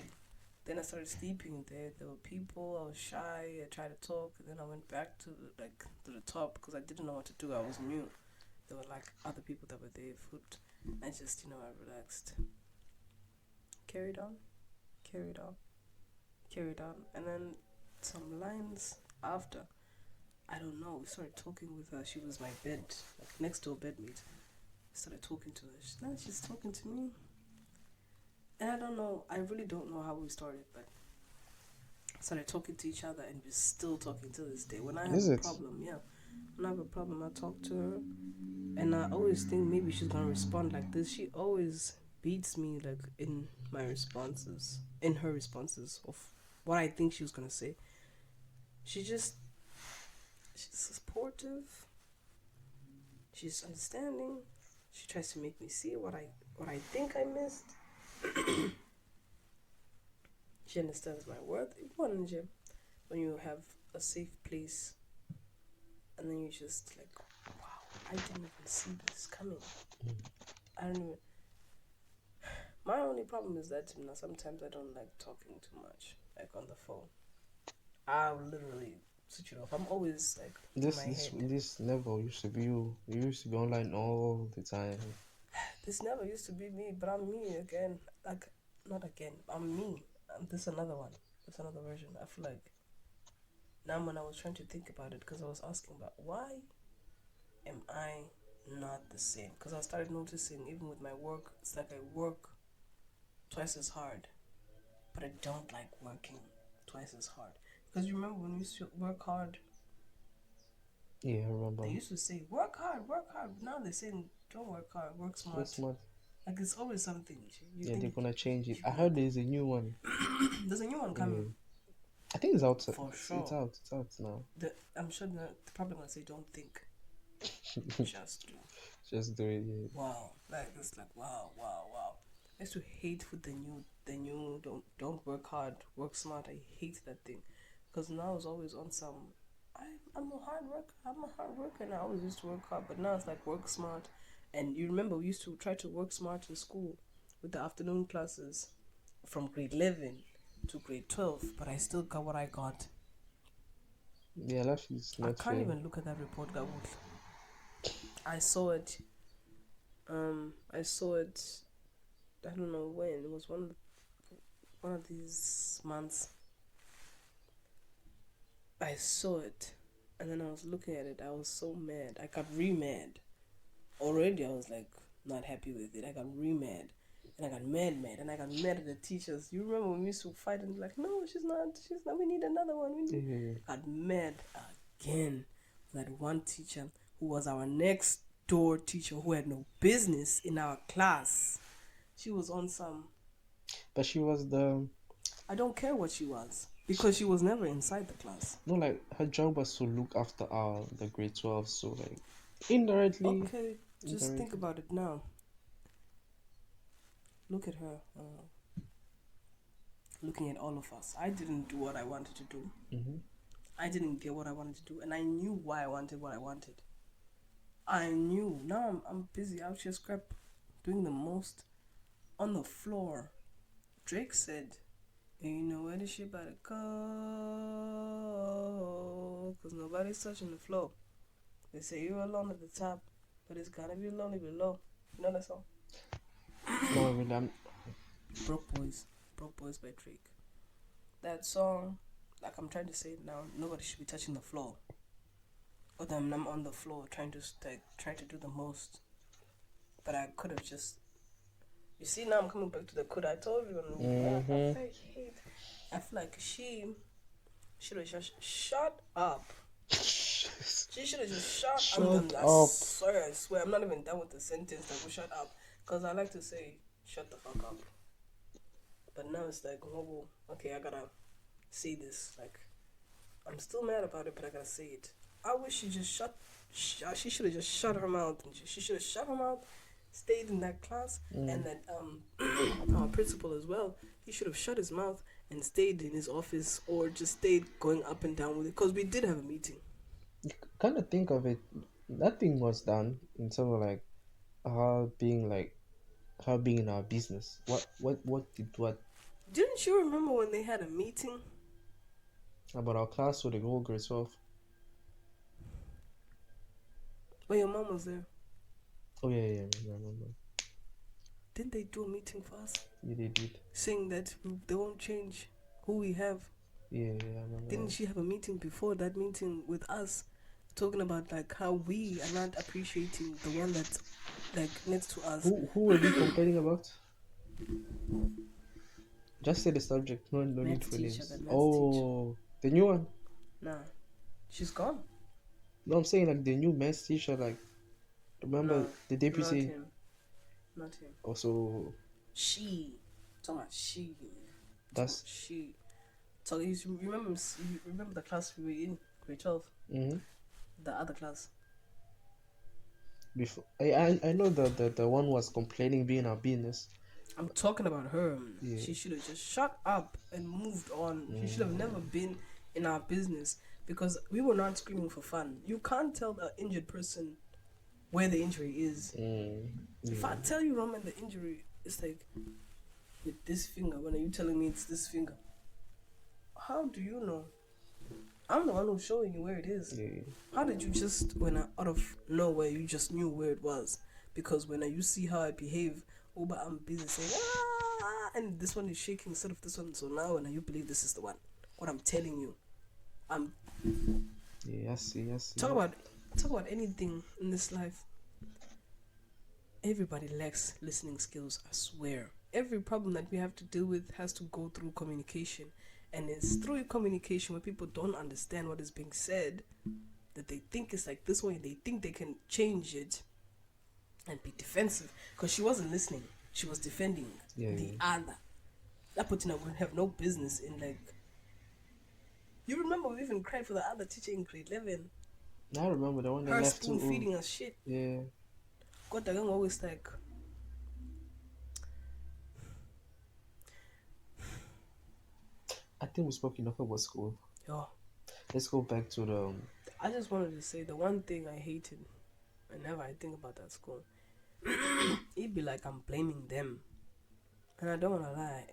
Then I started sleeping there. There were people. I was shy. I tried to talk. And then I went back to the top because I didn't know what to do. I was new. There were, like, other people that were there. Food. I just, I relaxed. Carried on. Carried on. Carried on. And then some lines after. I don't know. We started talking with her. She was my bed, like, next door bedmate. I started talking to her. She's talking to me. And I don't know. I really don't know how we started, but started talking to each other, and we're still talking to this day. When I have Is a it? problem, yeah. When I have a problem, I talk to her. And I always think maybe she's gonna respond like this. She always beats me, like, in my responses, in her responses of what I think she was gonna say. She's supportive. She's understanding. She tries to make me see what I think I missed. She understands my worth. When you have a safe place, and then you just like, wow, I didn't even see this coming. I don't even. My only problem is that sometimes I don't like talking too much, like on the phone. I'll literally switch it off. I'm always like in This my this head. this never used to be you. You used to be online all the time. This never used to be me, but I'm me again. Like, not again. I'm me. This another one. This another version. I feel like now when I was trying to think about it, because I was asking about why am I not the same? Because I started noticing even with my work, it's like I work twice as hard, but I don't like working twice as hard. Because you remember when we used to work hard, Yeah, I remember. they used to say work hard, work hard. Now they're saying don't work hard, work This smart. month, Like, it's always something. You yeah, they're think gonna change it. you I can. heard there's a new one. There's a new one Yeah, coming I think it's out. for It's sure. out. It's out now. I'm sure they're probably gonna say don't think, just do. Just do it. Yeah. Wow, like it's like wow, wow, wow. I used to hate with the new don't work hard, work smart. I hate that thing, because now it's always on some. I'm a hard worker. I'm a hard worker, and I always used to work hard, but now it's like work smart. And you remember we used to try to work smart in school with the afternoon classes from grade 11 to grade 12, but I still got what I got. Yeah, life is I not can't fair. even look at that report, Gabut. I saw it. I saw it. I don't know when. It was one of these months. I saw it, and then I was looking at it. I was so mad. I got re-mad. Already, I was like, not happy with it. I got re-mad. And I got mad. And I got mad at the teachers. You remember when we used to fight and be like, no, she's not. We need another one. Yeah. Got mad again. That one teacher who was our next door teacher who had no business in our class. She was on some. But she was the. I don't care what she was. Because she was never inside the class. No, like her job was to look after the grade 12, so like indirectly. Okay, just think about it now. Look at her. Looking at all of us. I didn't do what I wanted to do. Mm-hmm. I didn't get what I wanted to do, and I knew why I wanted what I wanted. I knew. Now I'm busy out here doing the most on the floor. Drake said, "Ain't know where the shit about to go, 'cause nobody's touching the floor. They say you're alone at the top, but it's gonna be lonely below." You know that song? No, really, Broke Boys by Drake. That song, like I'm trying to say it now, nobody should be touching the floor. But then I'm on the floor trying to do the most. But I could have just. You see, now I'm coming back to the could. I told you, I feel like she should have just shut up. She should have just shut up. I swear, I'm not even done with the sentence. Like, shut up, because I like to say, shut the fuck up. But now it's like, oh, okay, I gotta say this. Like, I'm still mad about it, but I gotta say it. I wish she just she should have just shut her mouth. And she should have shut her mouth, stayed in that class, and that our principal as well. He should have shut his mouth and stayed in his office, or just stayed going up and down with it. Because we did have a meeting. You kind of think of it. Nothing was done in terms of like her being in our business. What did what? Didn't you remember when they had a meeting About our class or the whole grade 12? when your mom was there? Oh yeah, I remember. Didn't they do a meeting for us? Yeah, they did. Saying that they won't change who we have. Yeah, I remember. Didn't she have a meeting before that meeting with us, talking about like how we are not appreciating the one that's like next to us? Who were we complaining about? Just say the subject. No need for names. Oh, the new one. Nah, she's gone. No, I'm saying like the new maths teacher. Like, remember the deputy? Not him. Also, she. Talking about she. That's she. So you remember the class we were in, grade 12? Mm-hmm. The other class. Before I know the one was complaining being our business. I'm talking about her. Yeah. She should have just shut up and moved on. She should have never been in our business, because we were not screaming for fun. You can't tell the injured person where the injury is. If I tell you, Roman, the injury is like with this finger, when are you telling me it's this finger? How do you know? I'm the one who's showing you where it is. Yeah. How did you just, out of nowhere, you just knew where it was? Because when you see how I behave, but I'm busy saying, and this one is shaking instead of this one. So now when you believe this is the one, what I'm telling you, Yeah, I see. Talk about anything in this life. Everybody lacks listening skills, I swear. Every problem that we have to deal with has to go through communication. And it's through communication where people don't understand what is being said, that they think it's like this way, and they think they can change it and be defensive. Because she wasn't listening. She was defending the other. That Putina would have no business in, like... You remember we even cried for the other teacher in grade 11? I remember the one that her left spoon feeding us shit. Yeah. God, I'm always like... I think we spoke enough about school. Yeah. Let's go back to the... I just wanted to say the one thing I hated whenever I think about that school, it'd be like I'm blaming them. And I don't want to lie,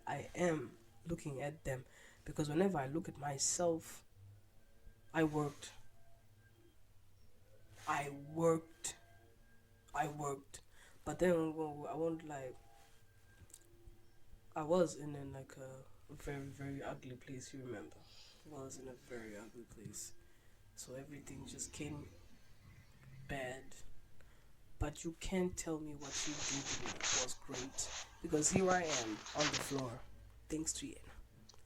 I am looking at them. Because whenever I look at myself, I worked. But then I won't lie, I was in like a very, very ugly place, you remember. I was in a very ugly place. So everything just came bad. but you can't tell me what you did was great because here I am on the floor, thanks to Yen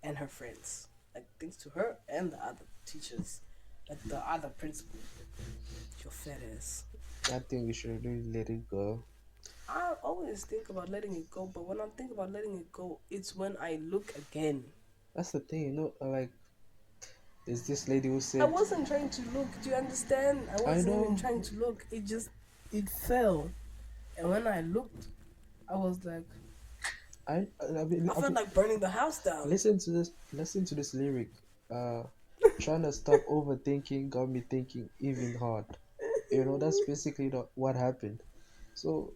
and her friends, like thanks to her and the other teachers, like the other principal. Your fat ass. I think we should really let it go. I always think about letting it go, but when I think about letting it go, it's when I look again. That's the thing, like there's this lady who I said, wasn't trying to look. Do you understand? I I wasn't even know, trying to look. It fell, and when I looked, I was like, I felt like burning the house down. listen to this lyric. Uh, Trying to stop overthinking got me thinking even hard. That's basically what happened. So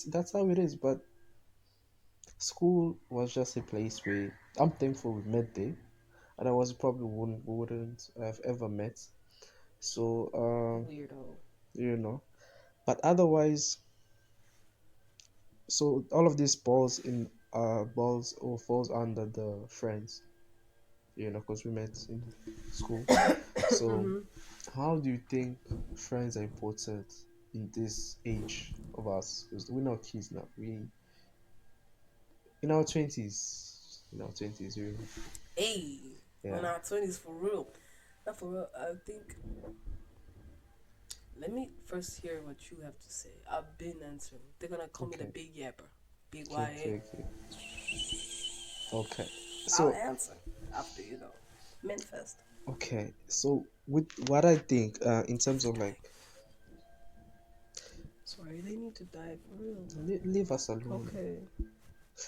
that's how it is. But school was just a place where I'm thankful we met there, and I was probably wouldn't have ever met. So Weirdo. you know, but otherwise, so all of these balls or falls under the friends, because we met in school. So Mm-hmm. how do you think friends are important in this age of us? Because we're not kids now. We in our twenties, Hey, yeah. when our 20s for real. Not for real. I think. Let me first hear what you have to say. I've been answering. They're gonna call me the Okay, big yapper. Big okay, YA. okay, okay. Okay. I'll So answer after you know. Manifest. so with what I think, in terms of like, Die. Sorry, they need to die for real. leave us alone. Okay.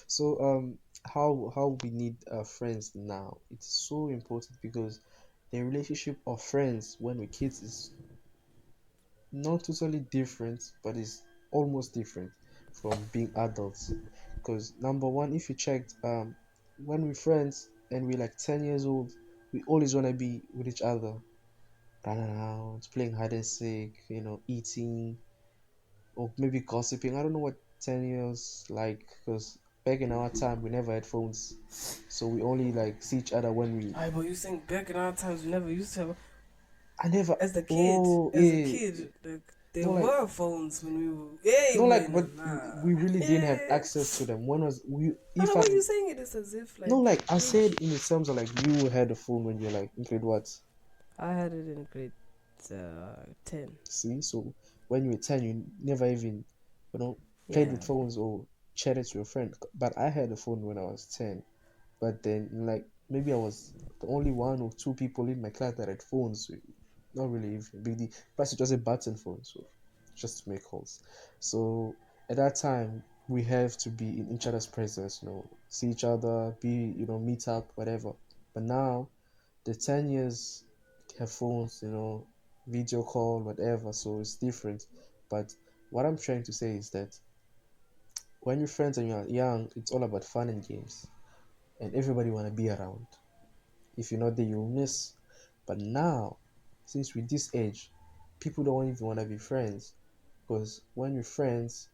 So how we need friends now? It's so important because the relationship of friends when we're kids is not totally different, but it's almost different from being adults. Because number one, if you checked, when we're friends and we're like 10 years old, we always wanna be with each other, running around, playing hide and seek, eating, or maybe gossiping. I don't know what 10 years like, because back in our time we never had phones, so we only like see each other when we. Alright, but you think back in our times we never used to have I never. as the kid, Oh, as a yeah. kid, like there No, like were phones when we were. Hey, no, like, but when nah. we really didn't have Yeah. access to them. When was we? No, If the I way you saying it is as if No, like like I said, in the terms of like you had a phone when you're like in grade what? I had it in grade 10. See, so when you were 10, you never even, you know, played Yeah. with phones or chatted to your friend. But I had a phone when I was 10. But then, like, maybe I was the only one or two people in my class that had phones. Not really even big deal. Plus, it was a button phone, so just to make calls. So at that time, we have to be in each other's presence, see each other, meet up, whatever. But now, the 10 years have phones, video call, whatever, so it's different. But what I'm trying to say is that when you're friends and you're young, it's all about fun and games, and everybody want to be around. If you're not there, you'll miss. But now, since with this age, people don't even want to be friends, because when you're friends,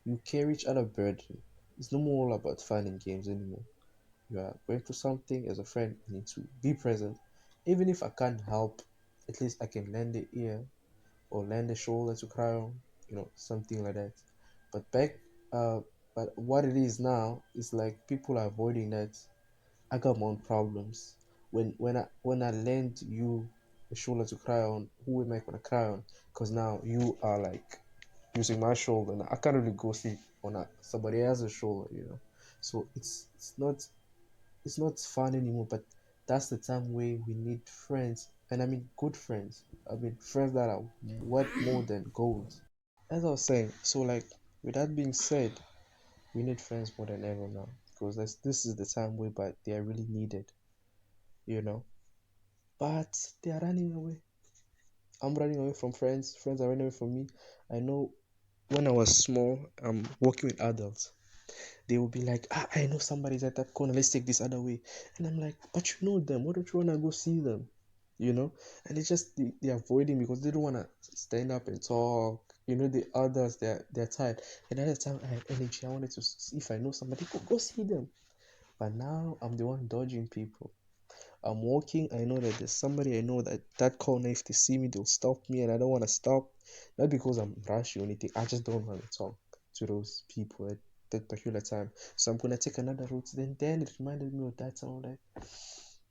you carry each other burden. It's no more all about fun and games anymore. You are going through something as a friend, you need to be present. Even if I can't help, at least I can lend an ear or lend a shoulder to cry on, something like that. But uh, but what it is now is like people are avoiding that. I got my own problems. When I lend you a shoulder to cry on, who am I gonna cry on? Because now you are like using my shoulder, and I can't really go sleep on somebody else's shoulder. So it's not fun anymore. But that's the time where we need friends, and I mean good friends. I mean friends that are worth more than gold. As I was saying, so like with that being said, we need friends more than ever now, because this is the time whereby they are really needed. you know. But they are running away. I'm running away from friends. Friends are running away from me. I know when I was small, I'm working with adults. They will be like, I know somebody's at that corner. Let's take this other way. And I'm like, but you know them. Why don't you want to go see them? You know? And they're avoiding because they don't want to stand up and talk. The others, they're tired. And at the time, I had energy. I wanted to see if I know somebody. Go see them. But now I'm the one dodging people. I'm walking, I know that there's somebody I know that corner, if they see me, they'll stop me, and I don't want to stop. Not because I'm rushing or anything, I just don't want to talk to those people at that particular time. So I'm gonna take another route. Then it reminded me of that time. Like,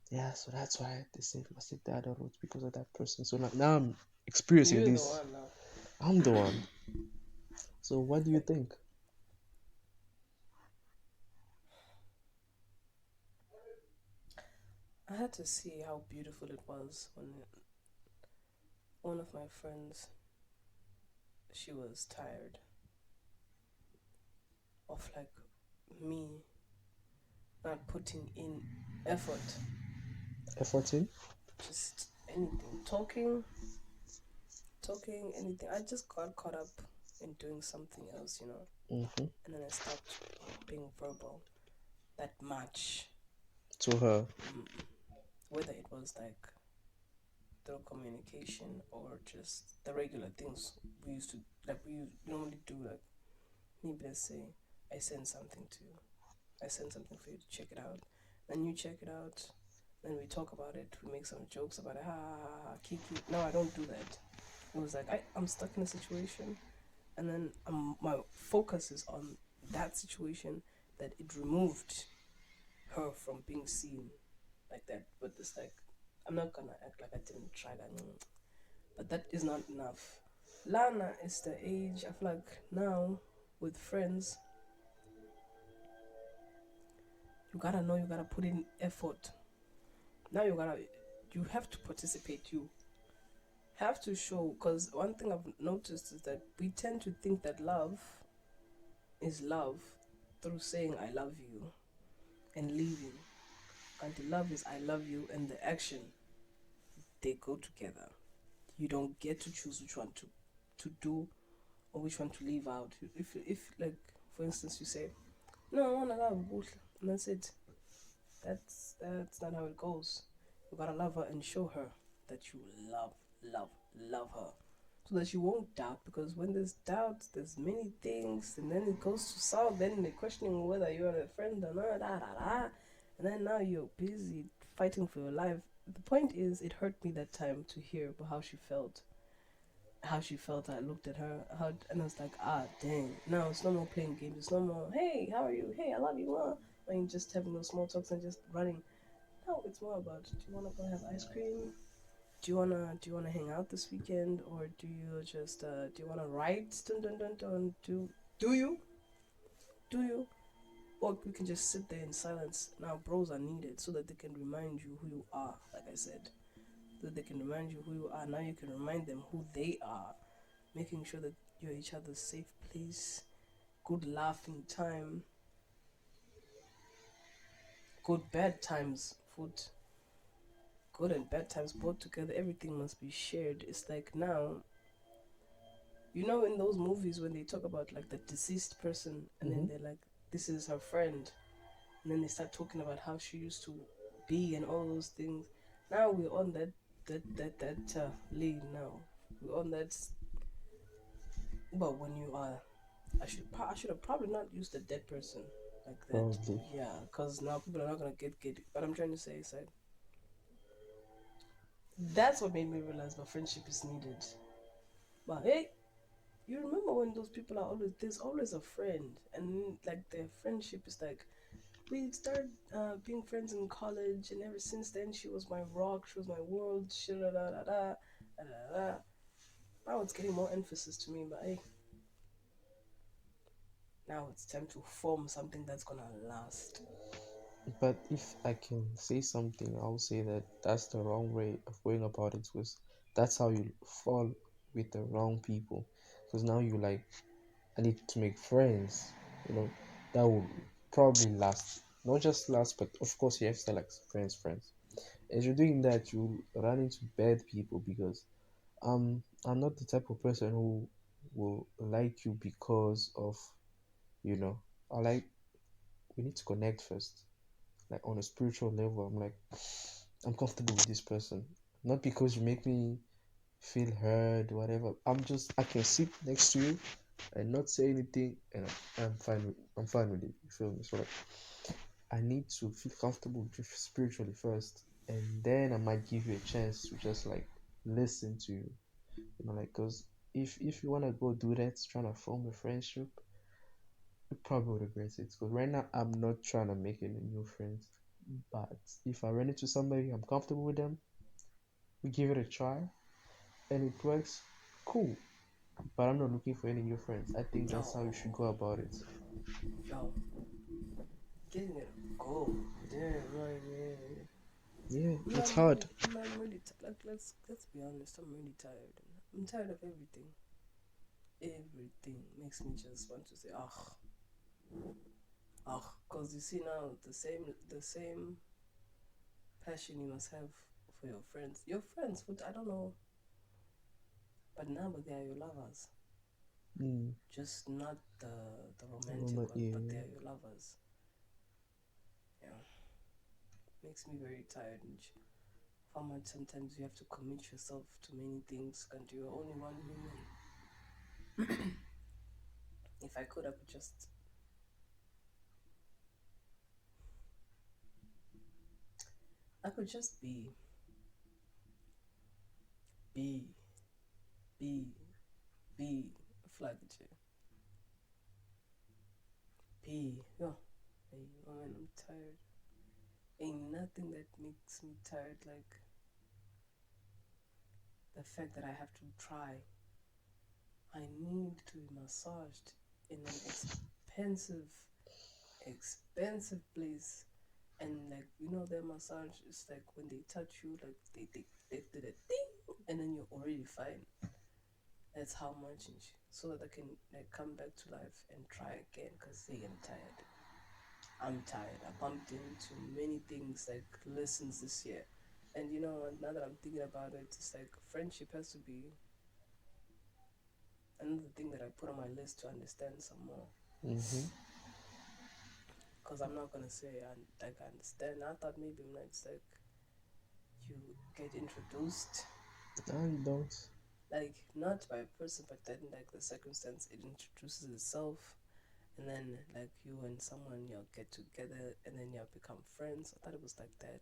yeah, so that's why they said must take the other route because of that person. So now I'm experiencing You're the this. one now. I'm the one. So what do you think? I had to see how beautiful it was when one of my friends, she was tired of like me not putting in effort, Efforting? just anything, talking, anything. I just got caught up in doing something else, Mm-hmm. and then I stopped being verbal that much. To her. Whether it was like through communication or just the regular things we used to like we normally do, like maybe let's say I send something to you, I send something for you to check it out, then you check it out, then we talk about it, we make some jokes about it, ha ha ha, ha kiki. No, I don't do that. It was like I'm stuck in a situation, and then my focus is on that situation, that it removed her from being seen like that. But it's like I'm not gonna act like I didn't try that, but that is not enough. Lana is the age I feel like now with friends, you gotta know, you gotta put in effort. Now you have to participate. You have to show, because one thing I've noticed is that we tend to think that love is love through saying I love you and leaving. And the love is I love you, and the action, they go together. You don't get to choose which one to do or which one to leave out. If like for instance you say, no, I wanna love Bush, and that's it. That's not how it goes. You gotta love her and show her that you love, love her. So that you won't doubt, because when there's doubt, there's many things, and then it goes to south, then they're questioning whether you're a friend or not, da da da. And then now you're busy fighting for your life. The point is, it hurt me that time to hear about how she felt. How she felt. I looked at her, and I was like, ah, dang. Now it's no more playing games. It's no more, hey, how are you? Hey, I love you. I mean, just having those small talks and just running. No, it's more about, do you wanna go have ice cream? Do you wanna hang out this weekend, or do you just do you wanna write? Dun dun dun dun. Do you? Do you? Or we can just sit there in silence. Now, bros are needed so that they can remind you who you are. Like I said, so that they can remind you who you are. Now you can remind them who they are, making sure that you're each other's safe place, good laughing time, good bad times, food, good and bad times both together. Everything must be shared. It's like now, in those movies when they talk about like the deceased person, and Mm-hmm. then they're like, this is her friend, and then they start talking about how she used to be and all those things. Now we're on that lane now. We're on that. Well, when you are, I should have probably not used the dead person like that. Probably. Yeah, because now people are not gonna get it. But I'm trying to say is like that's what made me realize my friendship is needed. But hey, you remember when those people are always, there's always a friend, and like their friendship is like, we started being friends in college, and ever since then she was my rock, she was my world, da da da da da. Now it's getting more emphasis to me, but hey, now it's time to form something that's gonna last. But if I can say something, I'll say that that's the wrong way of going about it because that's how you fall with the wrong people. Because now you like, I need to make friends, you know, that will probably last. Not just last, but of course you have to like friends. As you're doing that, you run into bad people because I'm not the type of person who will like you because of, you know, I like, we need to connect first, like on a spiritual level. I'm like, I'm comfortable with this person, not because you make me feel heard, whatever. I can sit next to you and not say anything, and I'm fine with it. You feel me? So like, I need to feel comfortable with you spiritually first, and then I might give you a chance to just like listen to you. You know, like, because if you wanna go do that, trying to form a friendship, you probably would regret it. Because right now, I'm not trying to make any new friends. But if I run into somebody, I'm comfortable with them, we give it a try, and it works, cool. But I'm not looking for any new friends. I think that's how you should go Oh, about it. yo, getting it a go. Damn, right, man. Yeah, No, it's hard. I'm really like let's be honest. I'm really tired. I'm tired of everything. Everything makes me just want to say, cause you see now the same passion you must have for your friends. Your friends, but I don't know, but they are your lovers. Mm. Just not the romantic Moment, ones, but they yeah. are your lovers. Yeah, makes me very tired. And how much sometimes you have to commit yourself to many things, and you're only one human. If I could, I could just be, be, be a flag be. Yeah, hey, man, I'm tired. Ain't nothing that makes me tired like the fact that I have to try. I need to be massaged in an expensive place. And like their massage is like when they touch you, like they did a ding, and then you're already fine. That's how much, so that I can like come back to life and try again. Cause hey, I'm tired. I'm tired. I bumped into many things like lessons this year, and now that I'm thinking about it, it's like friendship has to be another thing that I put on my list to understand some more. Mm-hmm. Cause I'm not gonna say I understand. I thought maybe it's like you get introduced, No, you don't. like not by a person, but then like the circumstance it introduces itself, and then like you and someone you'll get together, and then you'll become friends. I thought it was like that.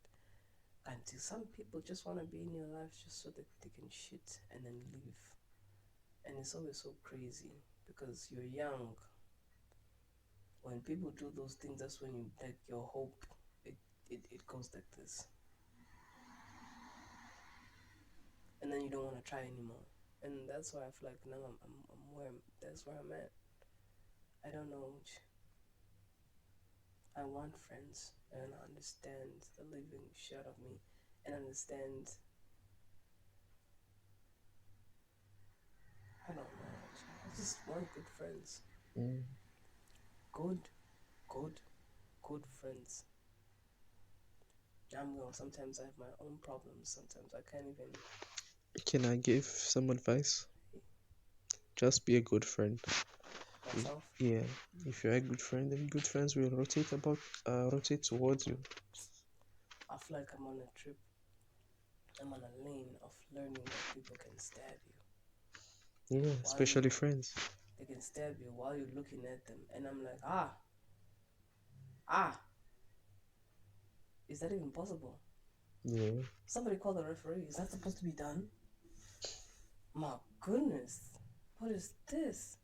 Until some people just want to be in your life just so that they can shit and then leave, and it's always so crazy because you're young. When people do those things, that's when you like your hope. It goes like this, and then you don't want to try anymore. And that's why I feel like now I'm where that's where I'm at. I don't know. I want friends and understand the living shit of me, and understand. I don't know. I just want good friends. Mm. Good, good, good friends. Sometimes I have my own problems. Sometimes I can't even. Can I give some advice? Hey, Just be a good friend. If, myself. yeah, if you're a good friend, then good friends will rotate towards you. I feel like I'm on a trip. I'm on a lane of learning that people can stab you Yeah, while especially you. friends. They can stab you while you're looking at them, and I'm like, ah, is that even possible? Yeah, Somebody call the referee. Is that supposed to be done? My goodness, what is this?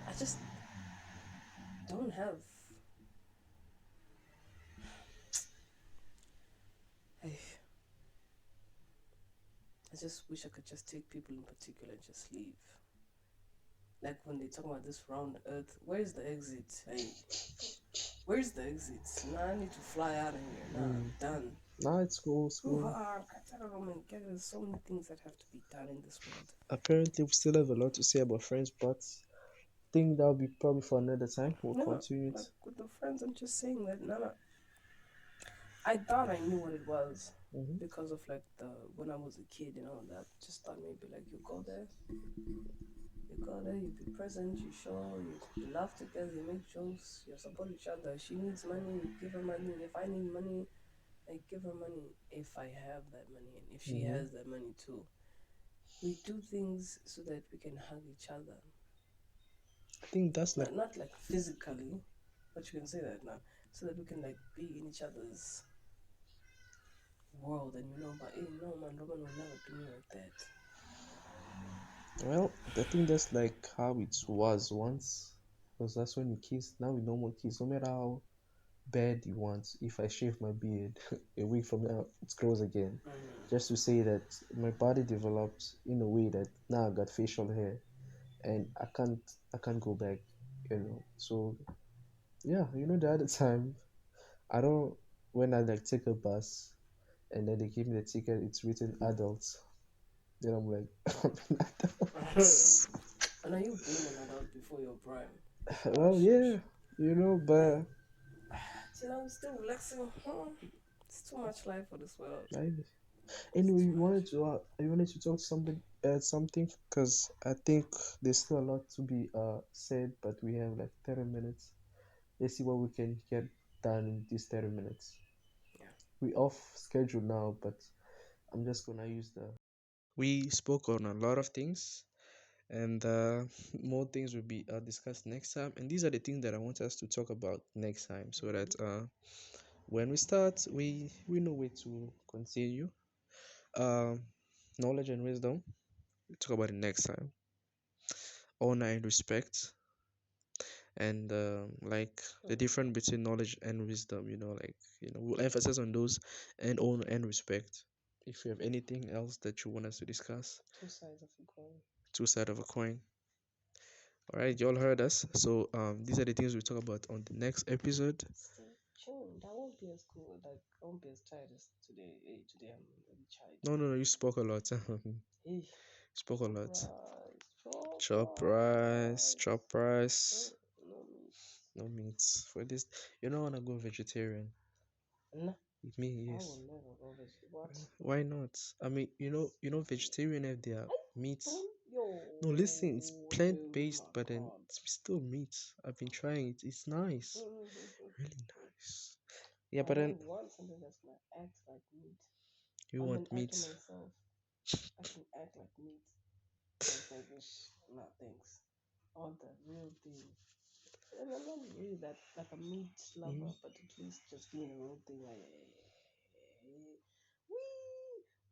I just don't have. I, I just wish I could just take people in particular and just leave. Like when they talk about this round earth, where's the exit? Hey, where's the exit? Nah, I need to fly out of here. Nah, mm. I'm done. Now it's cool, Ooh, school. I don't know, man. There's so many things that have to be done in this world. Apparently, we still have a lot to say about friends, but I think that'll be probably for another time. We'll No, continue it. like with the friends, I'm just saying that. No, I thought I knew what it was Mm-hmm. because of like the when I was a kid and all that. Just thought maybe like you go there, you be present, you show, you laugh together, you make jokes, you support each other. She needs money, you give her money. If I need money, I give her money if I have that money and if she Mm-hmm. has that money too. We do things so that we can hug each other. I think that's like, Not like physically, but you can say that now. So that we can like be in each other's. world, and you know, but hey, no, man, Robin will never do me like that. Well, I think that's like how it was once. Because that's when we kiss. Now we no more kiss. No matter how bad you want, if I shave my beard, a week from now it grows again. Just to say that my body developed in a way that now I got facial hair, and I can't go back. So yeah, the other time I don't when I like take a bus and then they give me the ticket, it's written adults. Then I'm like, I'm an adult. And are you being an adult before your prime? Well, yeah, Like, but you know, still relaxing. It's too much life for this world. I, It's anyway, too you much. wanted to talk something because I think there's still a lot to be said, but we have like 30 minutes. Let's see what we can get done in these 30 minutes. Yeah. We off schedule now, but I'm just gonna use the. We spoke on a lot of things, and more things will be discussed next time. And these are the things that I want us to talk about next time, so that when we start, we know where to continue. Um, Knowledge and wisdom. We talk about it next time. Honor and respect, and like the difference between knowledge and wisdom. We'll emphasize on those, and honor and respect. If you have anything else that you want us to discuss, Two sides of a coin. two side of a coin. All right, y'all heard us. So these are the things we talk about on the next episode. Stay tuned. That won't be as cool. Like, I won't be as tired as today. Hey, today I'm really tired. No, no, no. You spoke a lot. Hey, Spoke a chop lot. rice, chop Chop rice, rice. chop rice. No meat. No meat for this. You don't wanna go vegetarian. Nah, With me, I yes. will never go veg. What? Why not? I mean, vegetarian have their meats. Don't yo No, listen, it's plant oh based, my but then god. it's still meat. I've been trying it. It's nice, really nice. Yeah, I but then don't want something that's gonna act like meat. you I'm an want meat. actor myself. I can act like meat. No thank you. No thanks. I want the real thing. And I'm not really that like a meat Mm. lover, but at least just give me the real thing. Like, wee,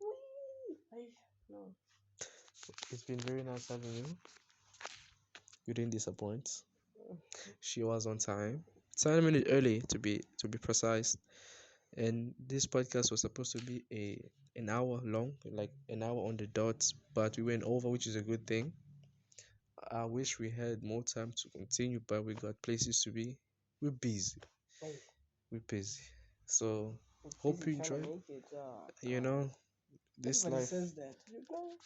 wee. Like, no. It's been very nice having you. You didn't disappoint. She was on time. 10 minutes early to be precise. And this podcast was supposed to be an hour long, like an hour on the dot, but we went over, which is a good thing. I wish we had more time to continue, but we got places to be. We're busy. Oh, We're busy. So we're hope busy you trying to enjoy. make it. Oh, You God. know, this Everybody life. says that, you know?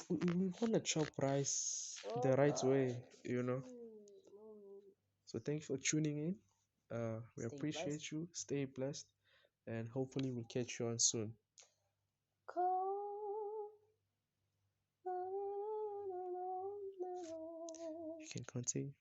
We wanna chop rice the Oh, right way, guys. No. So thank you for tuning in. We Stay blessed. appreciate you. Stay blessed, and hopefully we'll catch you on soon. Call. You can continue.